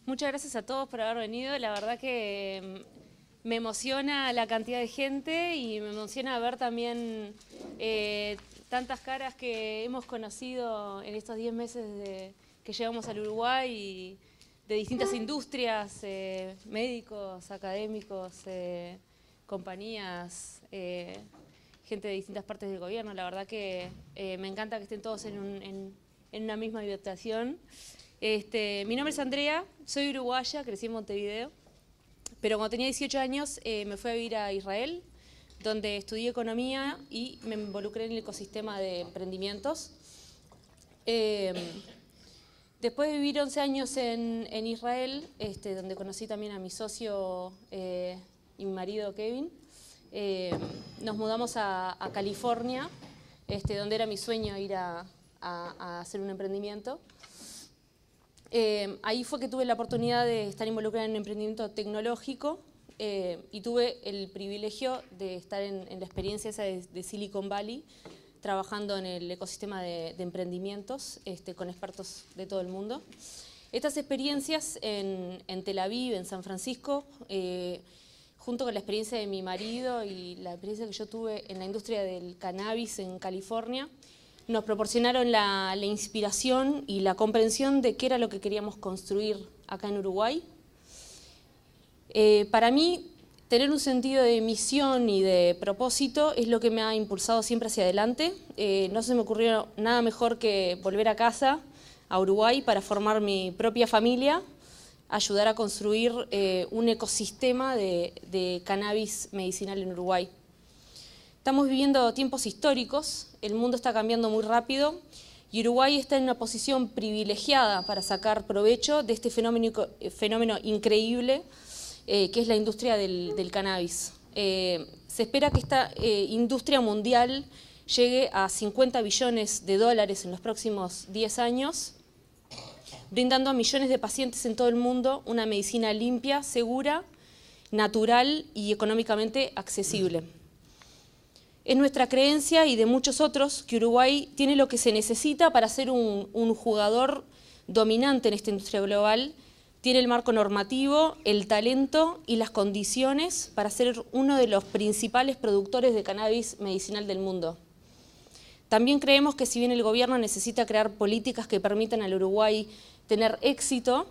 Muchas gracias a todos por haber venido. La verdad que me emociona la cantidad de gente y me emociona ver también tantas caras que hemos conocido en estos 10 meses que llegamos al Uruguay y de distintas industrias, médicos, académicos, compañías, gente de distintas partes del gobierno. La verdad que me encanta que estén todos en una misma habitación. Mi nombre es Andrea, soy uruguaya, crecí en Montevideo, pero cuando tenía 18 años me fui a vivir a Israel, donde estudié economía y me involucré en el ecosistema de emprendimientos. Después de vivir 11 años en Israel, donde conocí también a mi socio y mi marido Kevin, nos mudamos a California, donde era mi sueño ir a hacer un emprendimiento. Ahí fue que tuve la oportunidad de estar involucrada en un emprendimiento tecnológico y tuve el privilegio de estar en la experiencia esa de Silicon Valley, trabajando en el ecosistema de emprendimientos con expertos de todo el mundo. Estas experiencias en Tel Aviv, en San Francisco, junto con la experiencia de mi marido y la experiencia que yo tuve en la industria del cannabis en California, nos proporcionaron la inspiración y la comprensión de qué era lo que queríamos construir acá en Uruguay. Para mí, tener un sentido de misión y de propósito es lo que me ha impulsado siempre hacia adelante. No se me ocurrió nada mejor que volver a casa, a Uruguay, para formar mi propia familia, ayudar a construir un ecosistema de cannabis medicinal en Uruguay. Estamos viviendo tiempos históricos, el mundo está cambiando muy rápido y Uruguay está en una posición privilegiada para sacar provecho de este fenómeno increíble que es la industria del cannabis. Se espera que esta industria mundial llegue a 50 billones de dólares en los próximos 10 años, brindando a millones de pacientes en todo el mundo una medicina limpia, segura, natural y económicamente accesible. Es nuestra creencia y de muchos otros que Uruguay tiene lo que se necesita para ser un jugador dominante en esta industria global. Tiene el marco normativo, el talento y las condiciones para ser uno de los principales productores de cannabis medicinal del mundo. También creemos que si bien el gobierno necesita crear políticas que permitan al Uruguay tener éxito,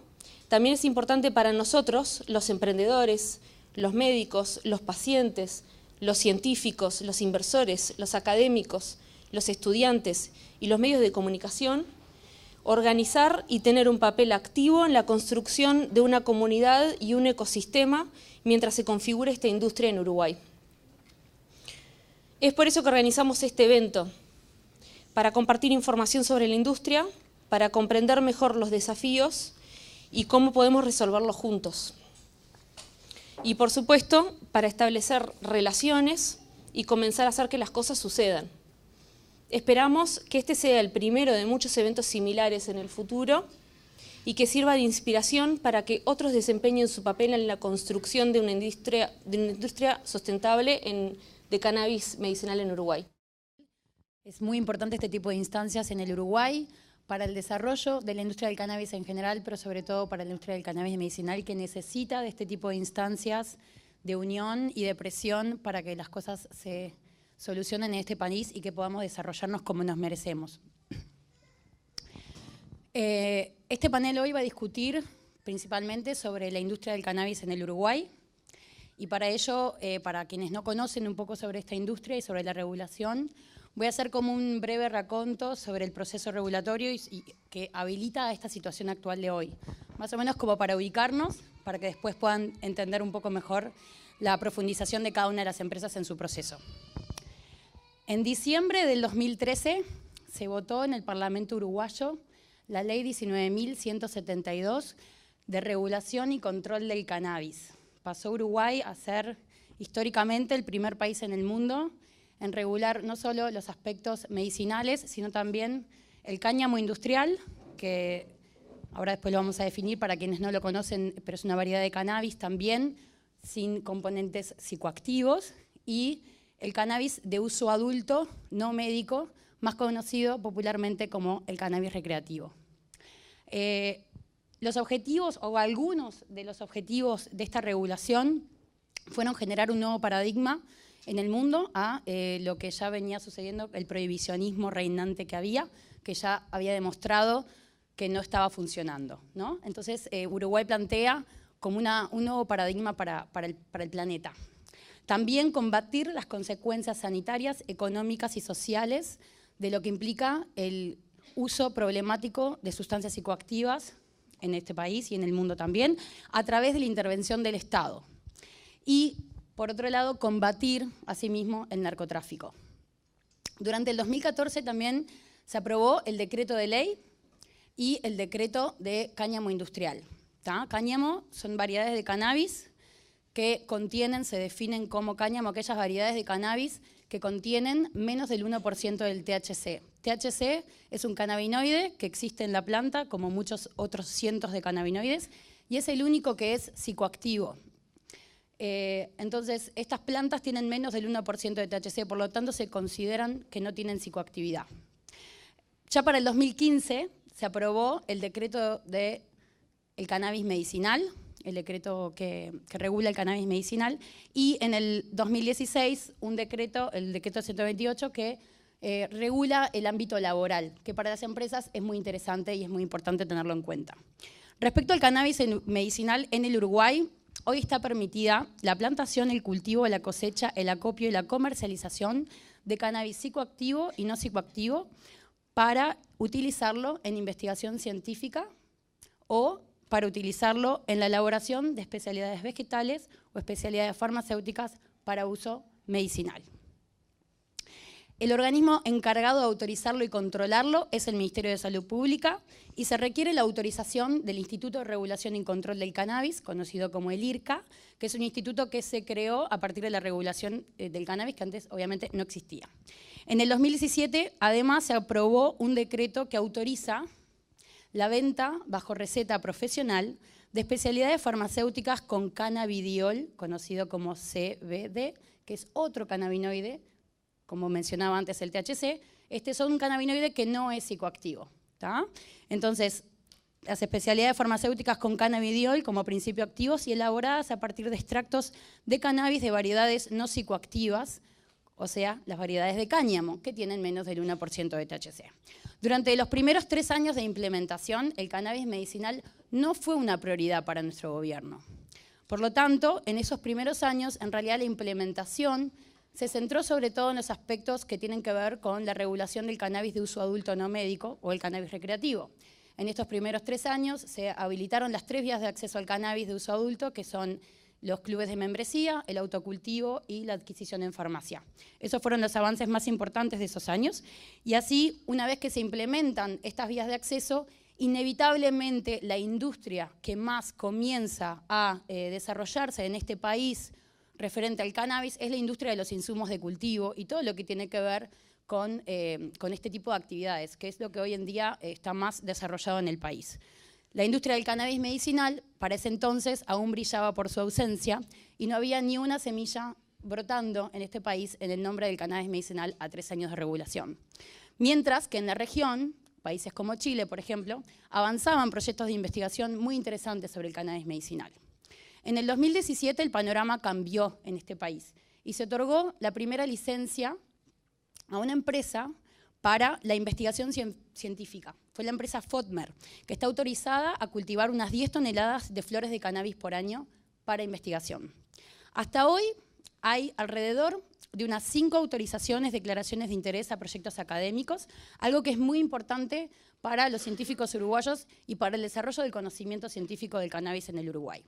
también es importante para nosotros, los emprendedores, los médicos, los pacientes, los científicos, los inversores, los académicos, los estudiantes y los medios de comunicación, organizar y tener un papel activo en la construcción de una comunidad y un ecosistema mientras se configura esta industria en Uruguay. Es por eso que organizamos este evento, para compartir información sobre la industria, para comprender mejor los desafíos y cómo podemos resolverlos juntos. Y por supuesto, para establecer relaciones y comenzar a hacer que las cosas sucedan. Esperamos que este sea el primero de muchos eventos similares en el futuro y que sirva de inspiración para que otros desempeñen su papel en la construcción de una industria sustentable de cannabis medicinal en Uruguay. Es muy importante este tipo de instancias en el Uruguay para el desarrollo de la industria del cannabis en general, pero sobre todo para la industria del cannabis medicinal, que necesita de este tipo de instancias de unión y de presión para que las cosas se solucionen en este país y que podamos desarrollarnos como nos merecemos. Este panel hoy va a discutir principalmente sobre la industria del cannabis en el Uruguay y para ello, para quienes no conocen un poco sobre esta industria y sobre la regulación, voy a hacer como un breve raconto sobre el proceso regulatorio y que habilita a esta situación actual de hoy. Más o menos como para ubicarnos, para que después puedan entender un poco mejor la profundización de cada una de las empresas en su proceso. En diciembre del 2013 se votó en el Parlamento uruguayo la Ley 19.172 de regulación y control del cannabis. Pasó Uruguay a ser históricamente el primer país en el mundo en regular no solo los aspectos medicinales, sino también el cáñamo industrial, que ahora después lo vamos a definir para quienes no lo conocen, pero es una variedad de cannabis también, sin componentes psicoactivos, y el cannabis de uso adulto, no médico, más conocido popularmente como el cannabis recreativo. Los objetivos, o algunos de los objetivos de esta regulación, fueron generar un nuevo paradigma en el mundo a lo que ya venía sucediendo, el prohibicionismo reinante que ya había demostrado que no estaba funcionando, ¿no? Entonces, Uruguay plantea como un nuevo paradigma para el planeta. También combatir las consecuencias sanitarias, económicas y sociales de lo que implica el uso problemático de sustancias psicoactivas en este país y en el mundo también, a través de la intervención del Estado. Y, por otro lado, combatir, asimismo, el narcotráfico. Durante el 2014 también se aprobó el decreto de ley y el decreto de cáñamo industrial. ¿Tá? Cáñamo son variedades de cannabis que se definen como cáñamo aquellas variedades de cannabis que contienen menos del 1% del THC. THC es un cannabinoide que existe en la planta, como muchos otros cientos de cannabinoides, y es el único que es psicoactivo. Entonces, estas plantas tienen menos del 1% de THC, por lo tanto se consideran que no tienen psicoactividad. Ya para el 2015 se aprobó el decreto del cannabis medicinal, el decreto que regula el cannabis medicinal, y en el 2016 el decreto 128 que regula el ámbito laboral, que para las empresas es muy interesante y es muy importante tenerlo en cuenta. Respecto al cannabis medicinal en el Uruguay, hoy está permitida la plantación, el cultivo, la cosecha, el acopio y la comercialización de cannabis psicoactivo y no psicoactivo para utilizarlo en investigación científica o para utilizarlo en la elaboración de especialidades vegetales o especialidades farmacéuticas para uso medicinal. El organismo encargado de autorizarlo y controlarlo es el Ministerio de Salud Pública y se requiere la autorización del Instituto de Regulación y Control del Cannabis, conocido como el IRCA, que es un instituto que se creó a partir de la regulación del cannabis, que antes obviamente no existía. En el 2017, además, se aprobó un decreto que autoriza la venta bajo receta profesional de especialidades farmacéuticas con cannabidiol, conocido como CBD, que es otro cannabinoide, como mencionaba antes el THC. Este es un cannabinoide que no es psicoactivo. ¿Tá? Entonces, las especialidades farmacéuticas con cannabidiol como principio activo y elaboradas a partir de extractos de cannabis de variedades no psicoactivas, o sea, las variedades de cáñamo, que tienen menos del 1% de THC. Durante los primeros 3 años de implementación, el cannabis medicinal no fue una prioridad para nuestro gobierno. Por lo tanto, en esos primeros años, en realidad la implementación se centró sobre todo en los aspectos que tienen que ver con la regulación del cannabis de uso adulto no médico o el cannabis recreativo. En estos primeros 3 años se habilitaron las 3 vías de acceso al cannabis de uso adulto, que son los clubes de membresía, el autocultivo y la adquisición en farmacia. Esos fueron los avances más importantes de esos años. Y así, una vez que se implementan estas vías de acceso, inevitablemente la industria que más comienza a desarrollarse en este país referente al cannabis es la industria de los insumos de cultivo y todo lo que tiene que ver con este tipo de actividades, que es lo que hoy en día está más desarrollado en el país. La industria del cannabis medicinal, para ese entonces, aún brillaba por su ausencia y no había ni una semilla brotando en este país en el nombre del cannabis medicinal a 3 años de regulación. Mientras que en la región, países como Chile, por ejemplo, avanzaban proyectos de investigación muy interesantes sobre el cannabis medicinal. En el 2017 el panorama cambió en este país y se otorgó la primera licencia a una empresa para la investigación científica. Fue la empresa Fotmer, que está autorizada a cultivar unas 10 toneladas de flores de cannabis por año para investigación. Hasta hoy hay alrededor de unas 5 autorizaciones, declaraciones de interés a proyectos académicos, algo que es muy importante para los científicos uruguayos y para el desarrollo del conocimiento científico del cannabis en el Uruguay.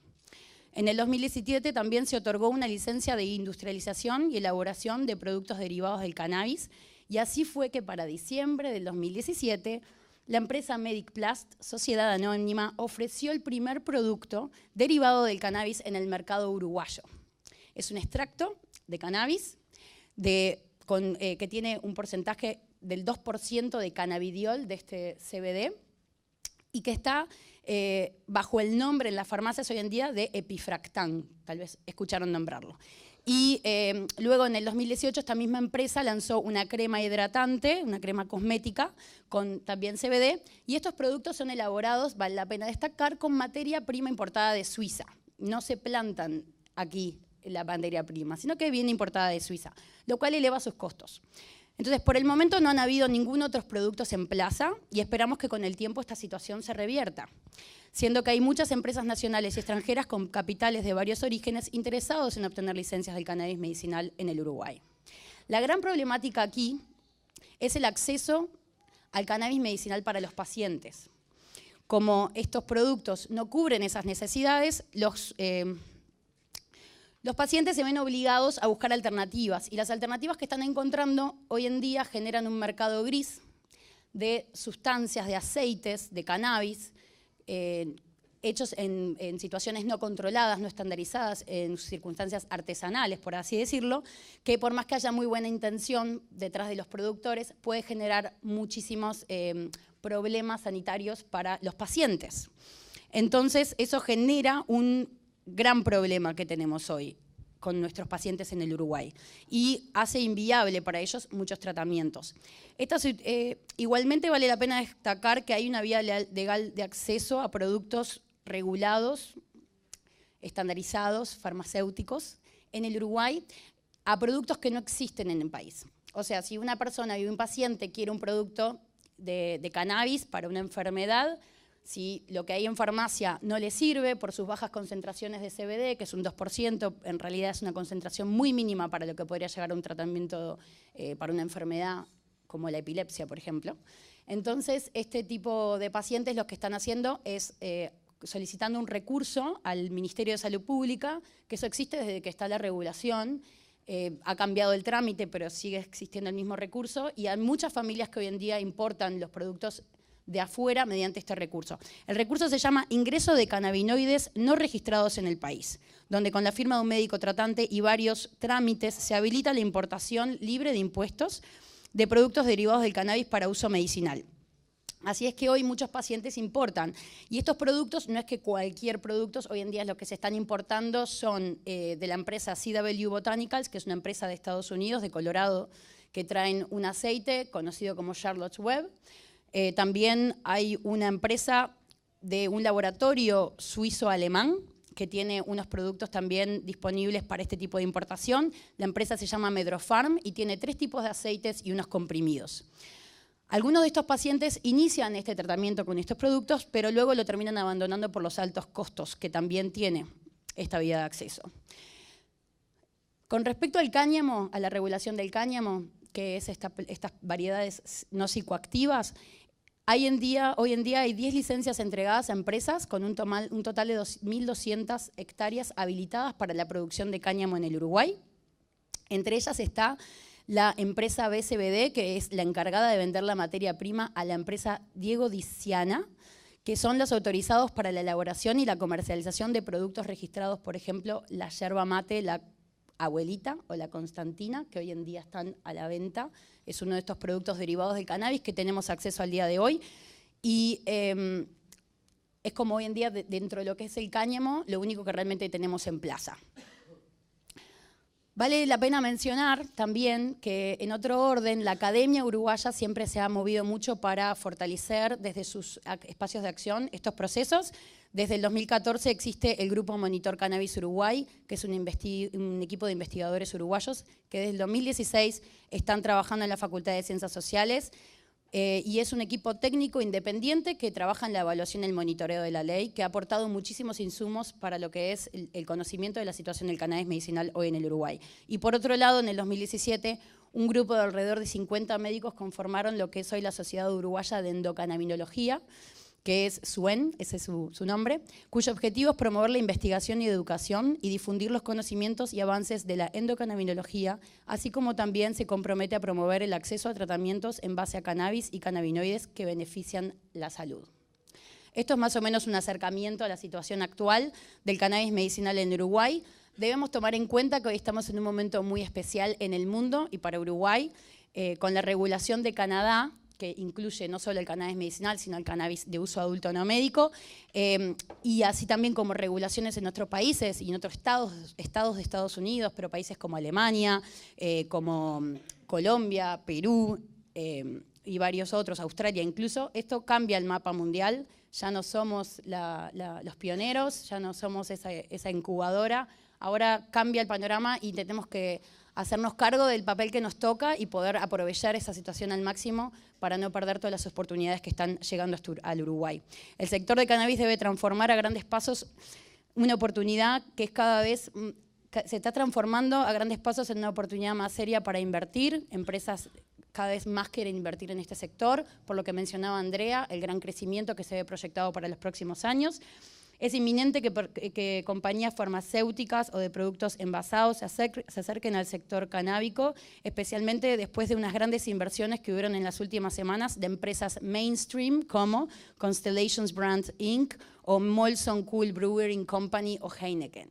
En el 2017 también se otorgó una licencia de industrialización y elaboración de productos derivados del cannabis, y así fue que para diciembre del 2017 la empresa MedicPlast, sociedad anónima, ofreció el primer producto derivado del cannabis en el mercado uruguayo. Es un extracto de cannabis que tiene un porcentaje del 2% de cannabidiol, de este CBD, y que está bajo el nombre en las farmacias hoy en día de Epifractan, tal vez escucharon nombrarlo. Y luego en el 2018 esta misma empresa lanzó una crema hidratante, una crema cosmética con también CBD, y estos productos son elaborados, vale la pena destacar, con materia prima importada de Suiza. No se plantan aquí la materia prima, sino que viene importada de Suiza, lo cual eleva sus costos. Entonces, por el momento no han habido ningún otros productos en plaza y esperamos que con el tiempo esta situación se revierta, siendo que hay muchas empresas nacionales y extranjeras con capitales de varios orígenes interesados en obtener licencias del cannabis medicinal en el Uruguay. La gran problemática aquí es el acceso al cannabis medicinal para los pacientes. Como estos productos no cubren esas necesidades, los pacientes se ven obligados a buscar alternativas y las alternativas que están encontrando hoy en día generan un mercado gris de sustancias, de aceites, de cannabis, hechos en situaciones no controladas, no estandarizadas, en circunstancias artesanales, por así decirlo, que por más que haya muy buena intención detrás de los productores, puede generar muchísimos problemas sanitarios para los pacientes. Entonces, eso genera un gran problema que tenemos hoy con nuestros pacientes en el Uruguay y hace inviable para ellos muchos tratamientos. Igualmente vale la pena destacar que hay una vía legal de acceso a productos regulados, estandarizados, farmacéuticos en el Uruguay, a productos que no existen en el país. O sea, si una persona y un paciente quiere un producto de cannabis para una enfermedad, si lo que hay en farmacia no le sirve por sus bajas concentraciones de CBD, que es un 2%, en realidad es una concentración muy mínima para lo que podría llegar a un tratamiento para una enfermedad como la epilepsia, por ejemplo. Entonces, este tipo de pacientes lo que están haciendo es solicitando un recurso al Ministerio de Salud Pública, que eso existe desde que está la regulación. Ha cambiado el trámite, pero sigue existiendo el mismo recurso, y hay muchas familias que hoy en día importan los productos de afuera mediante este recurso. El recurso se llama Ingreso de Cannabinoides no registrados en el país, donde con la firma de un médico tratante y varios trámites se habilita la importación libre de impuestos de productos derivados del cannabis para uso medicinal. Así es que hoy muchos pacientes importan. Y estos productos, no es que cualquier producto, hoy en día lo que se están importando son de la empresa CW Botanicals, que es una empresa de Estados Unidos, de Colorado, que traen un aceite conocido como Charlotte's Web. También hay una empresa de un laboratorio suizo-alemán que tiene unos productos también disponibles para este tipo de importación. La empresa se llama Medrofarm y tiene 3 tipos de aceites y unos comprimidos. Algunos de estos pacientes inician este tratamiento con estos productos, pero luego lo terminan abandonando por los altos costos que también tiene esta vía de acceso. Con respecto al cáñamo, a la regulación del cáñamo, que es estas variedades no psicoactivas, hoy en día hay 10 licencias entregadas a empresas con un total de 2.200 hectáreas habilitadas para la producción de cáñamo en el Uruguay. Entre ellas está la empresa BCBD, que es la encargada de vender la materia prima a la empresa Diego Diciana, que son los autorizados para la elaboración y la comercialización de productos registrados, por ejemplo, la yerba mate, la abuelita o la Constantina, que hoy en día están a la venta. Es uno de estos productos derivados del cannabis que tenemos acceso al día de hoy. Y es como hoy en día, dentro de lo que es el cáñamo, lo único que realmente tenemos en plaza. Vale la pena mencionar también que, en otro orden, la Academia Uruguaya siempre se ha movido mucho para fortalecer desde sus espacios de acción estos procesos. Desde el 2014 existe el Grupo Monitor Cannabis Uruguay, que es un equipo de investigadores uruguayos que desde el 2016 están trabajando en la Facultad de Ciencias Sociales, y es un equipo técnico independiente que trabaja en la evaluación y el monitoreo de la ley, que ha aportado muchísimos insumos para lo que es el conocimiento de la situación del cannabis medicinal hoy en el Uruguay. Y por otro lado, en el 2017, un grupo de alrededor de 50 médicos conformaron lo que es hoy la Sociedad Uruguaya de Endocannabinología, que es SUEN, ese es su nombre, cuyo objetivo es promover la investigación y educación y difundir los conocimientos y avances de la endocannabinología, así como también se compromete a promover el acceso a tratamientos en base a cannabis y cannabinoides que benefician la salud. Esto es más o menos un acercamiento a la situación actual del cannabis medicinal en Uruguay. Debemos tomar en cuenta que hoy estamos en un momento muy especial en el mundo y para Uruguay, con la regulación de Canadá, que incluye no solo el cannabis medicinal, sino el cannabis de uso adulto no médico, y así también como regulaciones en otros países y en otros estados de Estados Unidos, pero países como Alemania, como Colombia, Perú, y varios otros, Australia incluso. Esto cambia el mapa mundial, ya no somos los pioneros, ya no somos esa incubadora, ahora cambia el panorama y tenemos que hacernos cargo del papel que nos toca y poder aprovechar esa situación al máximo para no perder todas las oportunidades que están llegando al Uruguay. El sector de cannabis debe transformar a grandes pasos una oportunidad que es cada vez, se está transformando a grandes pasos en una oportunidad más seria para invertir. Empresas cada vez más quieren invertir en este sector, por lo que mencionaba Andrea, el gran crecimiento que se ve proyectado para los próximos años. Es inminente que compañías farmacéuticas o de productos envasados se acerquen al sector canábico, especialmente después de unas grandes inversiones que hubieron en las últimas semanas de empresas mainstream como Constellations Brands Inc. o Molson Cool Brewing Company o Heineken.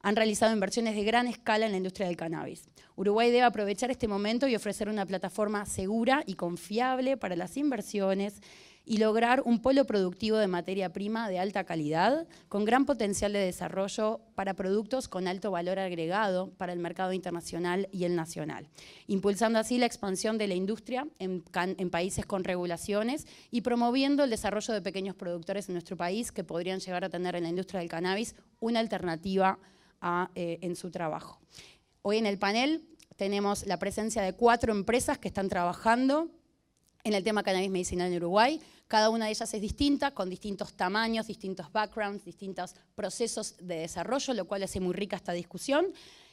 Han realizado inversiones de gran escala en la industria del cannabis. Uruguay debe aprovechar este momento y ofrecer una plataforma segura y confiable para las inversiones y lograr un polo productivo de materia prima de alta calidad, con gran potencial de desarrollo para productos con alto valor agregado para el mercado internacional y el nacional, impulsando así la expansión de la industria en países con regulaciones y promoviendo el desarrollo de pequeños productores en nuestro país que podrían llegar a tener en la industria del cannabis una alternativa en su trabajo. Hoy en el panel tenemos la presencia de 4 empresas que están trabajando en el tema cannabis medicinal en Uruguay. Cada una de ellas es distinta, con distintos tamaños, distintos backgrounds, distintos procesos de desarrollo, lo cual hace muy rica esta discusión.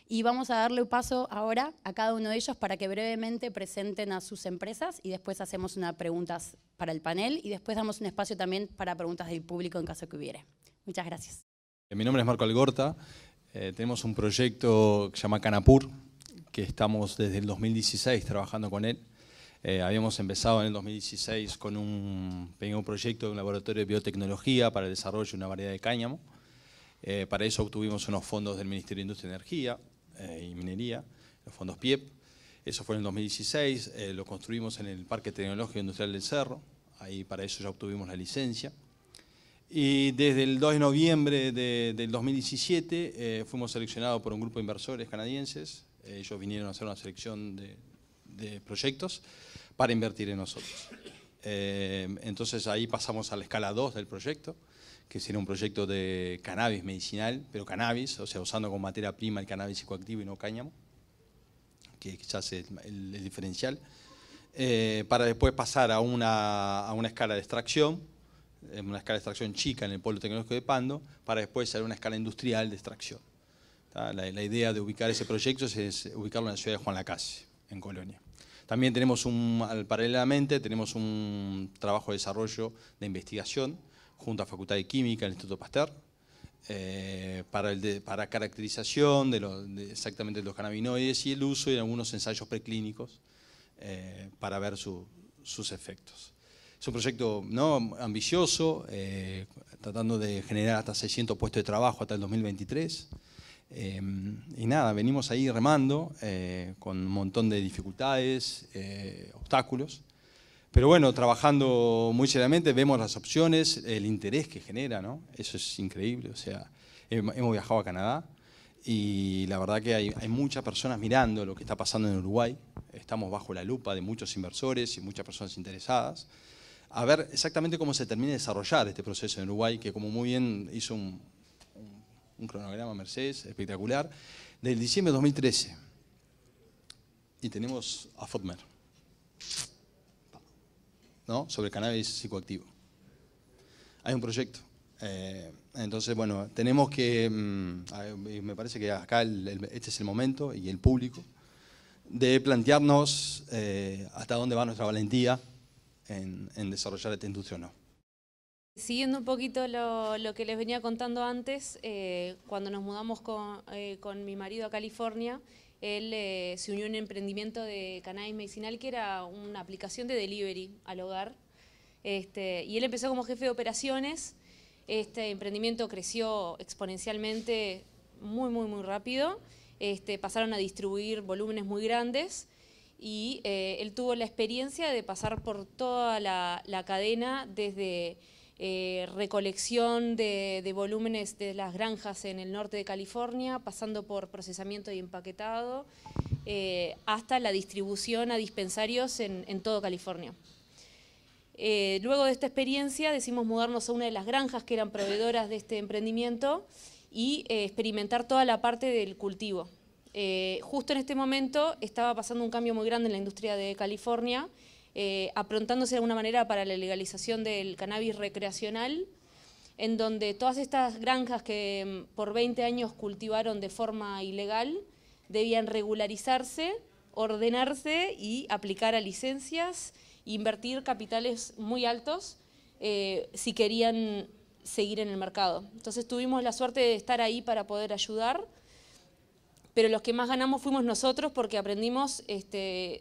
Y vamos a darle paso ahora a cada uno de ellos para que brevemente presenten a sus empresas y después hacemos unas preguntas para el panel y después damos un espacio también para preguntas del público en caso que hubiere. Muchas gracias. Mi nombre es Marco Algorta. Tenemos un proyecto que se llama Canapur, que estamos desde el 2016 trabajando con él. Habíamos empezado en el 2016 con un pequeño proyecto de un laboratorio de biotecnología para el desarrollo de una variedad de cáñamo. Para eso obtuvimos unos fondos del Ministerio de Industria y Energía y Minería, los fondos PIEP. Eso fue en el 2016, lo construimos en el Parque Tecnológico Industrial del Cerro, ahí para eso ya obtuvimos la licencia. Y desde el 2 de noviembre del 2017 fuimos seleccionados por un grupo de inversores canadienses. Ellos vinieron a hacer una selección de proyectos para invertir en nosotros. Entonces ahí pasamos a la escala 2 del proyecto, que sería un proyecto de cannabis medicinal, pero cannabis, o sea, usando como materia prima el cannabis psicoactivo y no cáñamo, que quizás es el diferencial, para después pasar a una escala de extracción, una escala de extracción chica en el Polo Tecnológico de Pando, para después hacer una escala industrial de extracción. La idea de ubicar ese proyecto es ubicarlo en la ciudad de Juan Lacase, en Colonia. También tenemos paralelamente tenemos un trabajo de desarrollo de investigación junto a Facultad de Química, el Instituto Pasteur, para caracterización exactamente de los cannabinoides y el uso de algunos ensayos preclínicos para ver sus efectos. Es un proyecto ambicioso, tratando de generar hasta 600 puestos de trabajo hasta el 2023. Y nada, venimos ahí remando con un montón de dificultades, obstáculos. Pero bueno, trabajando muy seriamente, vemos las opciones, el interés que genera, ¿no? Eso es increíble. O sea, hemos viajado a Canadá y la verdad que hay muchas personas mirando lo que está pasando en Uruguay. Estamos bajo la lupa de muchos inversores y muchas personas interesadas a ver exactamente cómo se termina de desarrollar este proceso en Uruguay, que como muy bien hizo un cronograma Mercedes espectacular, del diciembre de 2013. Y tenemos a FODMER, ¿no? Sobre cannabis psicoactivo. Hay un proyecto. Entonces, bueno, tenemos que, me parece que acá este es el momento y el público, de plantearnos hasta dónde va nuestra valentía en desarrollar esta industria o no. Siguiendo un poquito lo que les venía contando antes, cuando nos mudamos con mi marido a California, él se unió a un emprendimiento de cannabis medicinal que era una aplicación de delivery al hogar. Y él empezó como jefe de operaciones. Este emprendimiento creció exponencialmente muy rápido. Pasaron a distribuir volúmenes muy grandes. y él tuvo la experiencia de pasar por toda la cadena, desde recolección de volúmenes de las granjas en el norte de California, pasando por procesamiento y empaquetado, hasta la distribución a dispensarios en todo California. Luego de esta experiencia decidimos mudarnos a una de las granjas que eran proveedoras de este emprendimiento y experimentar toda la parte del cultivo. Justo en este momento estaba pasando un cambio muy grande en la industria de California, aprontándose de alguna manera para la legalización del cannabis recreacional, en donde todas estas granjas que por 20 años cultivaron de forma ilegal debían regularizarse, ordenarse y aplicar a licencias, invertir capitales muy altos si querían seguir en el mercado. Entonces tuvimos la suerte de estar ahí para poder ayudar, pero los que más ganamos fuimos nosotros porque aprendimos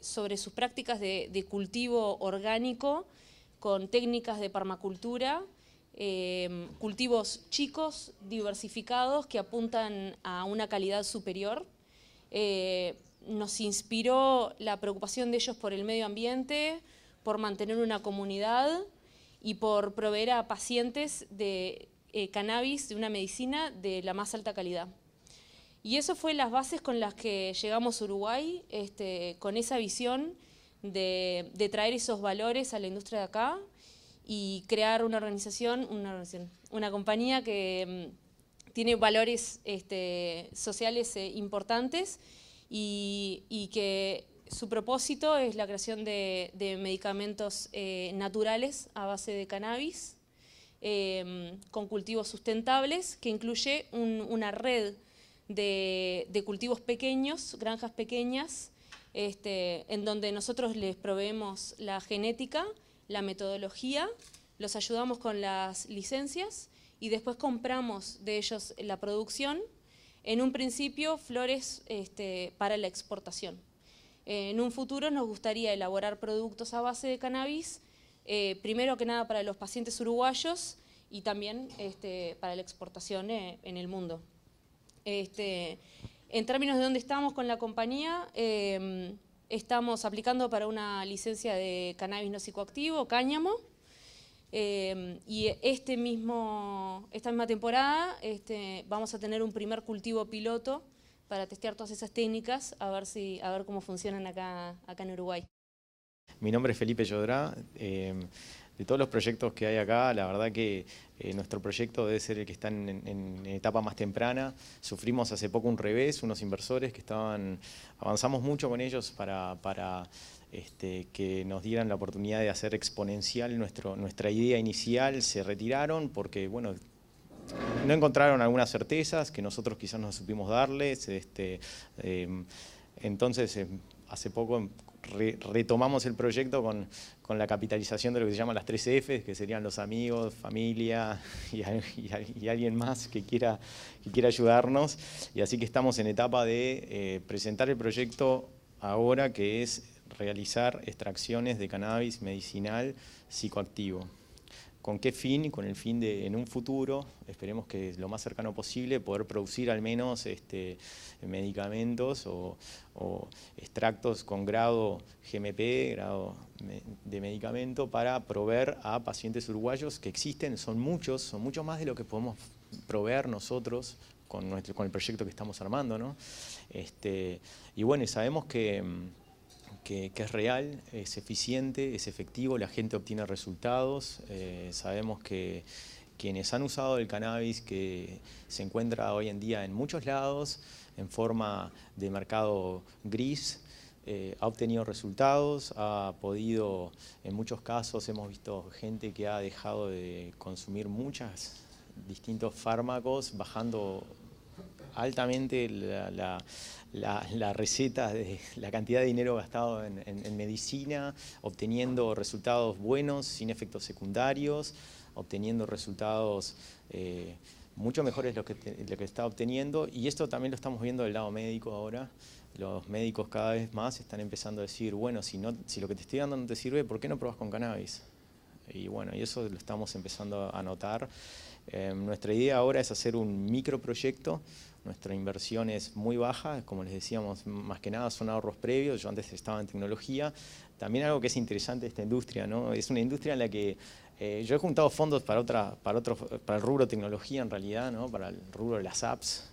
sobre sus prácticas de cultivo orgánico, con técnicas de permacultura, cultivos chicos, diversificados, que apuntan a una calidad superior. Nos inspiró la preocupación de ellos por el medio ambiente, por mantener una comunidad y por proveer a pacientes de cannabis, de una medicina de la más alta calidad. Y eso fue las bases con las que llegamos a Uruguay, con esa visión de traer esos valores a la industria de acá y crear una compañía que tiene valores sociales importantes y que su propósito es la creación de medicamentos naturales a base de cannabis, con cultivos sustentables, que incluye una red de cultivos pequeños, granjas pequeñas, en donde nosotros les proveemos la genética, la metodología, los ayudamos con las licencias y después compramos de ellos la producción, en un principio flores para la exportación. En un futuro nos gustaría elaborar productos a base de cannabis, primero que nada para los pacientes uruguayos y también para la exportación en el mundo. En términos de dónde estamos con la compañía, estamos aplicando para una licencia de cannabis no psicoactivo, cáñamo, y esta misma temporada vamos a tener un primer cultivo piloto para testear todas esas técnicas, a ver cómo funcionan acá en Uruguay. Mi nombre es Felipe Llodrá. De todos los proyectos que hay acá, la verdad que nuestro proyecto debe ser el que está en etapa más temprana. Sufrimos hace poco un revés, unos inversores que avanzamos mucho con ellos para que nos dieran la oportunidad de hacer exponencial nuestra idea inicial. Se retiraron porque, bueno, no encontraron algunas certezas que nosotros quizás no supimos darles. Entonces, hace poco retomamos el proyecto con la capitalización de lo que se llama las 3 Fs, que serían los amigos, familia y alguien más que quiera ayudarnos. Y así que estamos en etapa de presentar el proyecto ahora, que es realizar extracciones de cannabis medicinal psicoactivo. ¿Con qué fin? Con el fin de, en un futuro, esperemos que lo más cercano posible, poder producir al menos medicamentos o extractos con grado GMP, grado de medicamento, para proveer a pacientes uruguayos que existen, son muchos más de lo que podemos proveer nosotros con el proyecto que estamos armando, ¿no? Y bueno, y sabemos que es real, es eficiente, es efectivo, la gente obtiene resultados. Sabemos que quienes han usado el cannabis, que se encuentra hoy en día en muchos lados, en forma de mercado gris, ha obtenido resultados, ha podido, en muchos casos hemos visto gente que ha dejado de consumir muchos distintos fármacos, bajando altamente la receta, de la cantidad de dinero gastado en medicina, obteniendo resultados buenos, sin efectos secundarios, obteniendo resultados mucho mejores de lo que está obteniendo. Y esto también lo estamos viendo del lado médico ahora. Los médicos cada vez más están empezando a decir, bueno, si lo que te estoy dando no te sirve, ¿por qué no probas con cannabis? Y bueno, y eso lo estamos empezando a notar. Nuestra idea ahora es hacer un microproyecto. Nuestra inversión es muy baja, como les decíamos, más que nada son ahorros previos. Yo antes estaba en tecnología. También algo que es interesante de esta industria, ¿no? Es una industria en la que yo he juntado fondos para el rubro tecnología en realidad, ¿no? Para el rubro de las apps.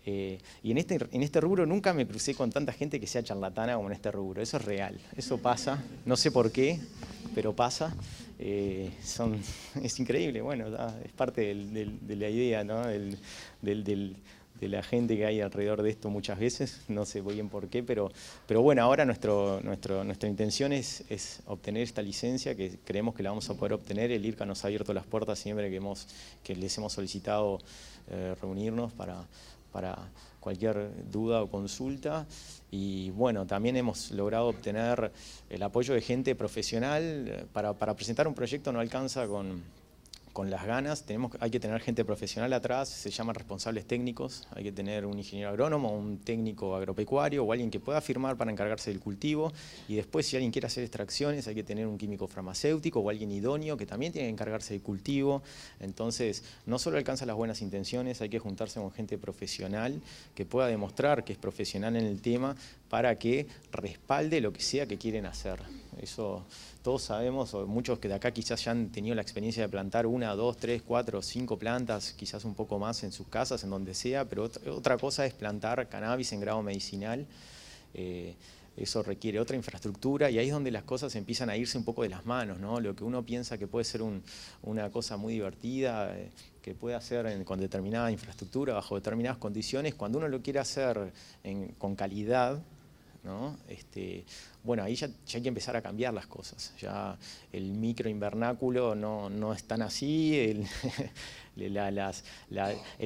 Y en este rubro nunca me crucé con tanta gente que sea charlatana como en este rubro. Eso es real, eso pasa, no sé por qué, pero pasa. Es increíble, bueno, es parte de la idea, ¿no? De la gente que hay alrededor de esto muchas veces, no sé bien por qué, pero bueno, ahora nuestra intención es obtener esta licencia, que creemos que la vamos a poder obtener. El IRCA nos ha abierto las puertas siempre que les hemos solicitado reunirnos para cualquier duda o consulta. Y bueno, también hemos logrado obtener el apoyo de gente profesional. Para presentar un proyecto no alcanza con las ganas, hay que tener gente profesional atrás, se llaman responsables técnicos, hay que tener un ingeniero agrónomo, un técnico agropecuario o alguien que pueda firmar para encargarse del cultivo, y después si alguien quiere hacer extracciones hay que tener un químico farmacéutico o alguien idóneo que también tiene que encargarse del cultivo. Entonces no solo alcanza las buenas intenciones, hay que juntarse con gente profesional que pueda demostrar que es profesional en el tema para que respalde lo que sea que quieren hacer. Eso todos sabemos, o muchos que de acá quizás ya han tenido la experiencia de plantar 1, 2, 3, 4, 5 plantas, quizás un poco más en sus casas, en donde sea, pero otra cosa es plantar cannabis en grado medicinal. Eso requiere otra infraestructura y ahí es donde las cosas empiezan a irse un poco de las manos, ¿no? Lo que uno piensa que puede ser una cosa muy divertida, que puede hacer con determinada infraestructura, bajo determinadas condiciones, cuando uno lo quiere hacer con calidad, ¿no? Bueno, ahí ya hay que empezar a cambiar las cosas. Ya el microinvernáculo no es tan así, el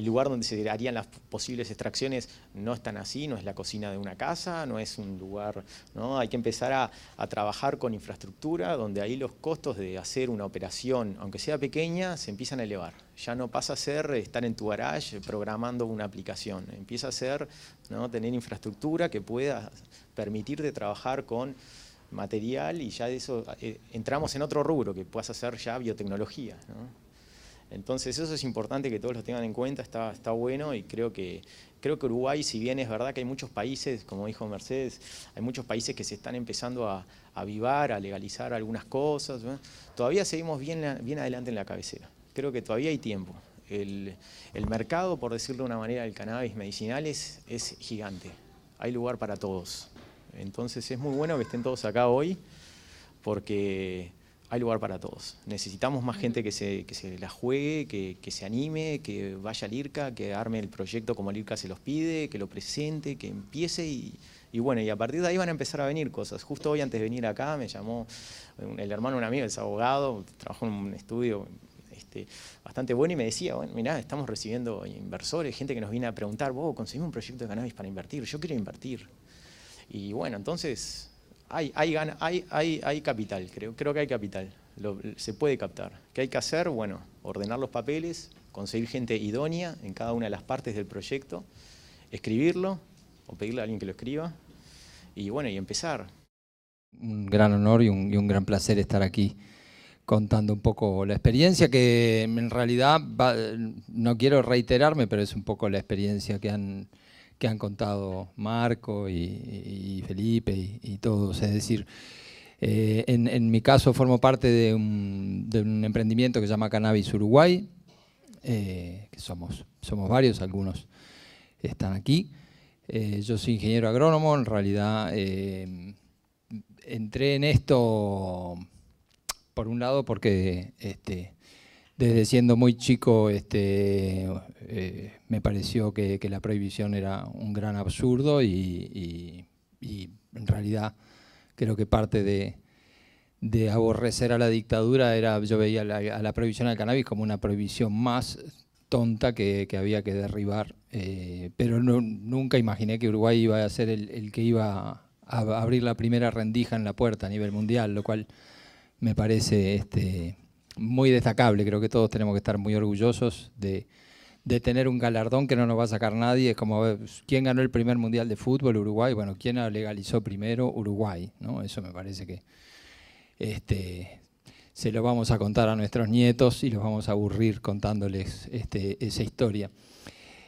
lugar donde se harían las posibles extracciones no es tan así, no es la cocina de una casa, no es un lugar, ¿no? Hay que empezar a trabajar con infraestructura, donde ahí los costos de hacer una operación, aunque sea pequeña, se empiezan a elevar. Ya no pasa a ser estar en tu garage programando una aplicación, empieza a ser, ¿no? Tener infraestructura que pueda permitirte trabajar con material, y ya de eso entramos en otro rubro que puedas hacer ya biotecnología, ¿no? Entonces eso es importante que todos lo tengan en cuenta, está bueno, y creo que Uruguay, si bien es verdad que hay muchos países, como dijo Mercedes, hay muchos países que se están empezando a avivar, a legalizar algunas cosas, ¿no? Todavía seguimos bien adelante en la cabecera. Creo que todavía hay tiempo. El mercado, por decirlo de una manera, del cannabis medicinal es gigante. Hay lugar para todos. Entonces es muy bueno que estén todos acá hoy, porque hay lugar para todos. Necesitamos más gente que se la juegue, que se anime, que vaya al IRCA, que arme el proyecto como el IRCA se los pide, que lo presente, que empiece, y bueno, y a partir de ahí van a empezar a venir cosas. Justo hoy, antes de venir acá, me llamó el hermano de un amigo, es abogado, trabajó en un estudio bastante bueno, y me decía, bueno, mirá, estamos recibiendo inversores, gente que nos viene a preguntar, vos conseguimos un proyecto de cannabis para invertir, yo quiero invertir. Y bueno, entonces hay capital, creo que hay capital, se puede captar. ¿Qué hay que hacer? Bueno, ordenar los papeles, conseguir gente idónea en cada una de las partes del proyecto, escribirlo o pedirle a alguien que lo escriba, y bueno, y empezar. Un gran honor y un gran placer estar aquí contando un poco la experiencia, que en realidad no quiero reiterarme, pero es un poco la experiencia que han contado Marco y Felipe y todos. Es decir, en mi caso formo parte de un emprendimiento que se llama Cannabis Uruguay, que somos varios, algunos están aquí. Yo soy ingeniero agrónomo, en realidad entré en esto por un lado porque desde siendo muy chico me pareció que la prohibición era un gran absurdo, y en realidad creo que parte de aborrecer a la dictadura yo veía a la prohibición del cannabis como una prohibición más tonta que había que derribar, pero nunca imaginé que Uruguay iba a ser el que iba a abrir la primera rendija en la puerta a nivel mundial, lo cual me parece muy destacable. Creo que todos tenemos que estar muy orgullosos de tener un galardón que no nos va a sacar nadie. Es como, ¿quién ganó el primer mundial de fútbol? Uruguay. Bueno, ¿quién legalizó primero? Uruguay, ¿no? Eso me parece que se lo vamos a contar a nuestros nietos y los vamos a aburrir contándoles esa historia.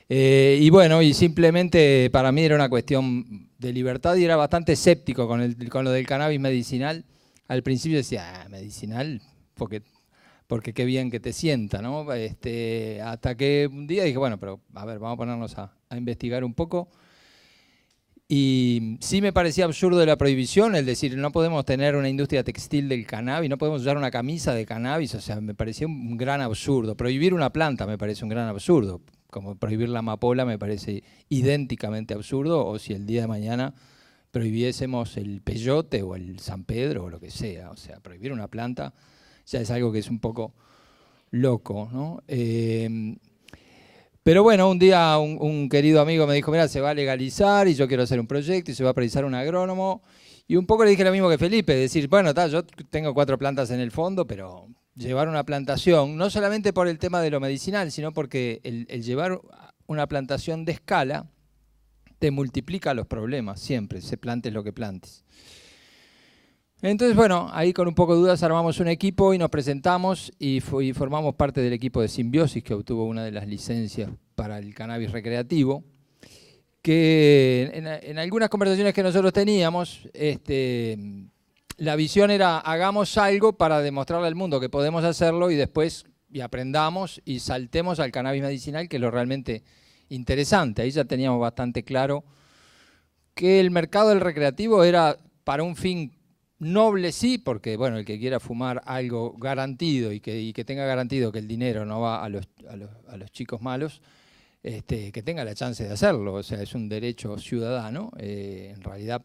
Y bueno, y simplemente para mí era una cuestión de libertad y era bastante escéptico con lo del cannabis medicinal. Al principio decía, medicinal, porque qué bien que te sienta, ¿no? Hasta que un día dije, bueno, pero a ver, vamos a ponernos a investigar un poco. Y sí me parecía absurdo la prohibición, el decir, no podemos tener una industria textil del cannabis, no podemos usar una camisa de cannabis, o sea, me parecía un gran absurdo. Prohibir una planta me parece un gran absurdo, como prohibir la amapola me parece idénticamente absurdo, o si el día de mañana prohibiésemos el peyote o el San Pedro o lo que sea, o sea, prohibir una planta ya es algo que es un poco loco, ¿no? Pero bueno, un día un querido amigo me dijo, mira, se va a legalizar y yo quiero hacer un proyecto y se va a precisar un agrónomo. Y un poco le dije lo mismo que Felipe, decir, bueno, yo tengo 4 plantas en el fondo, pero llevar una plantación, no solamente por el tema de lo medicinal, sino porque el llevar una plantación de escala te multiplica los problemas siempre, se plantes lo que plantes. Entonces, bueno, ahí con un poco de dudas armamos un equipo y nos presentamos y formamos parte del equipo de Simbiosis, que obtuvo una de las licencias para el cannabis recreativo, que en algunas conversaciones que nosotros teníamos, la visión era hagamos algo para demostrarle al mundo que podemos hacerlo y después aprendamos y saltemos al cannabis medicinal, que es lo realmente interesante. Ahí ya teníamos bastante claro que el mercado del recreativo era para un fin noble, sí, porque bueno, el que quiera fumar algo garantido y que tenga garantido que el dinero no va a los chicos malos, que tenga la chance de hacerlo, o sea, es un derecho ciudadano. En realidad,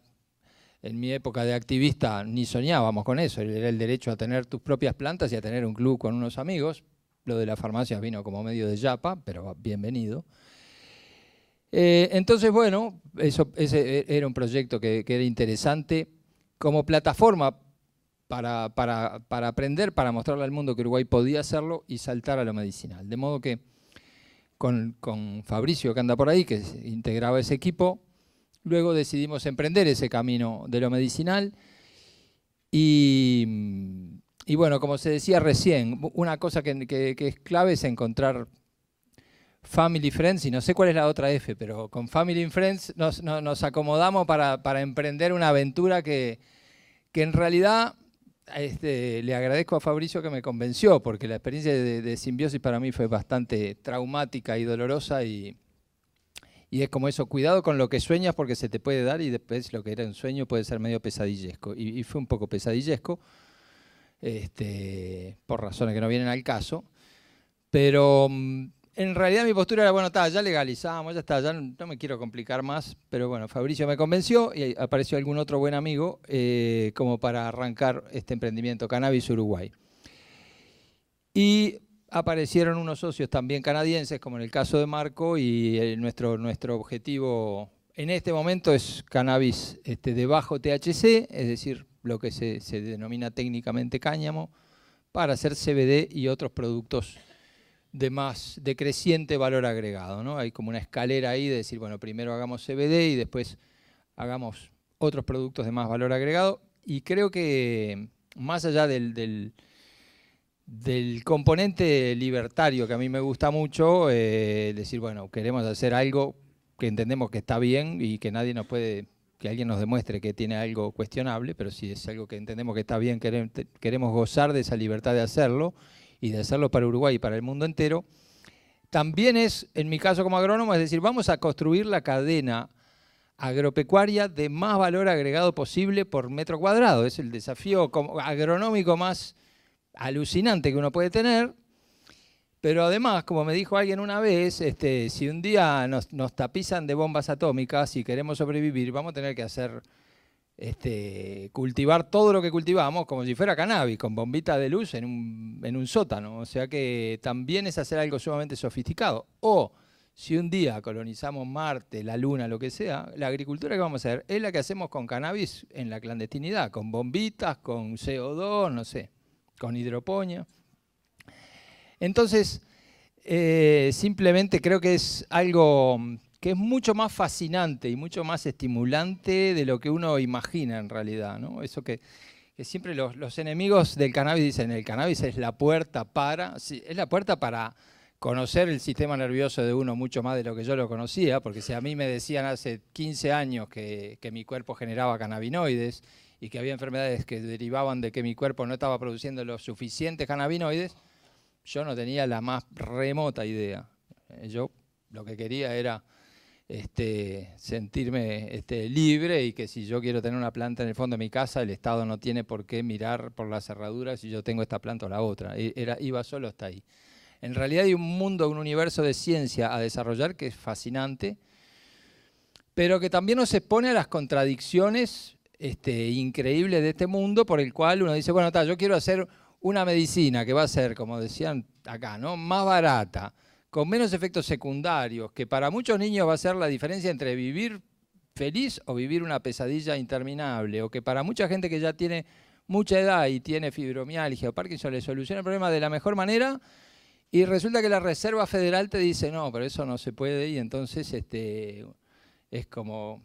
en mi época de activista ni soñábamos con eso, era el derecho a tener tus propias plantas y a tener un club con unos amigos. Lo de la farmacia vino como medio de yapa, pero bienvenido. Entonces, bueno, ese era un proyecto que era interesante como plataforma para aprender, para mostrarle al mundo que Uruguay podía hacerlo y saltar a lo medicinal. De modo que con Fabricio, que anda por ahí, que integraba ese equipo, luego decidimos emprender ese camino de lo medicinal. Y bueno, como se decía recién, una cosa que es clave es encontrar Family Friends, y no sé cuál es la otra F, pero con Family Friends nos acomodamos para emprender una aventura que en realidad le agradezco a Fabricio que me convenció, porque la experiencia de Simbiosis para mí fue bastante traumática y dolorosa, y es como eso, cuidado con lo que sueñas porque se te puede dar y después lo que era un sueño puede ser medio pesadillesco, y fue un poco pesadillesco, por razones que no vienen al caso, pero en realidad mi postura era, bueno, ya legalizamos, ya está, ya no me quiero complicar más, pero bueno, Fabricio me convenció y apareció algún otro buen amigo como para arrancar este emprendimiento Cannabis Uruguay. Y aparecieron unos socios también canadienses, como en el caso de Marco, y nuestro objetivo en este momento es cannabis de bajo THC, es decir, lo que se denomina técnicamente cáñamo, para hacer CBD y otros productos de creciente valor agregado, ¿no? Hay como una escalera ahí de decir, bueno, primero hagamos CBD y después hagamos otros productos de más valor agregado. Y creo que más allá del componente libertario que a mí me gusta mucho, decir, bueno, queremos hacer algo que entendemos que está bien y que nadie nos puede, que alguien nos demuestre que tiene algo cuestionable, pero si es algo que entendemos que está bien, queremos gozar de esa libertad de hacerlo, y de hacerlo para Uruguay y para el mundo entero. También es, en mi caso como agrónomo, es decir, vamos a construir la cadena agropecuaria de más valor agregado posible por metro cuadrado. Es el desafío agronómico más alucinante que uno puede tener. Pero además, como me dijo alguien una vez, si un día nos tapizan de bombas atómicas y queremos sobrevivir, vamos a tener que hacer cultivar todo lo que cultivamos como si fuera cannabis, con bombita de luz en un sótano. O sea que también es hacer algo sumamente sofisticado. O si un día colonizamos Marte, la Luna, lo que sea, la agricultura que vamos a hacer es la que hacemos con cannabis en la clandestinidad, con bombitas, con CO2, no sé, con hidroponía. Entonces, simplemente creo que es algo que es mucho más fascinante y mucho más estimulante de lo que uno imagina en realidad, ¿no? Eso que que siempre los enemigos del cannabis dicen, el cannabis es la puerta para, sí, es la puerta para conocer el sistema nervioso de uno mucho más de lo que yo lo conocía, porque si a mí me decían hace 15 años que mi cuerpo generaba cannabinoides y que había enfermedades que derivaban de que mi cuerpo no estaba produciendo los suficientes cannabinoides, yo no tenía la más remota idea. Yo lo que quería era sentirme libre y que si yo quiero tener una planta en el fondo de mi casa, el Estado no tiene por qué mirar por las cerraduras si yo tengo esta planta o la otra. Iba solo hasta ahí. En realidad hay un mundo, un universo de ciencia a desarrollar que es fascinante, pero que también nos expone a las contradicciones increíbles de este mundo, por el cual uno dice, bueno, yo quiero hacer una medicina que va a ser, como decían acá, ¿no?, más barata, con menos efectos secundarios, que para muchos niños va a ser la diferencia entre vivir feliz o vivir una pesadilla interminable, o que para mucha gente que ya tiene mucha edad y tiene fibromialgia o Parkinson le soluciona el problema de la mejor manera, y resulta que la Reserva Federal te dice, no, pero eso no se puede, y entonces es como,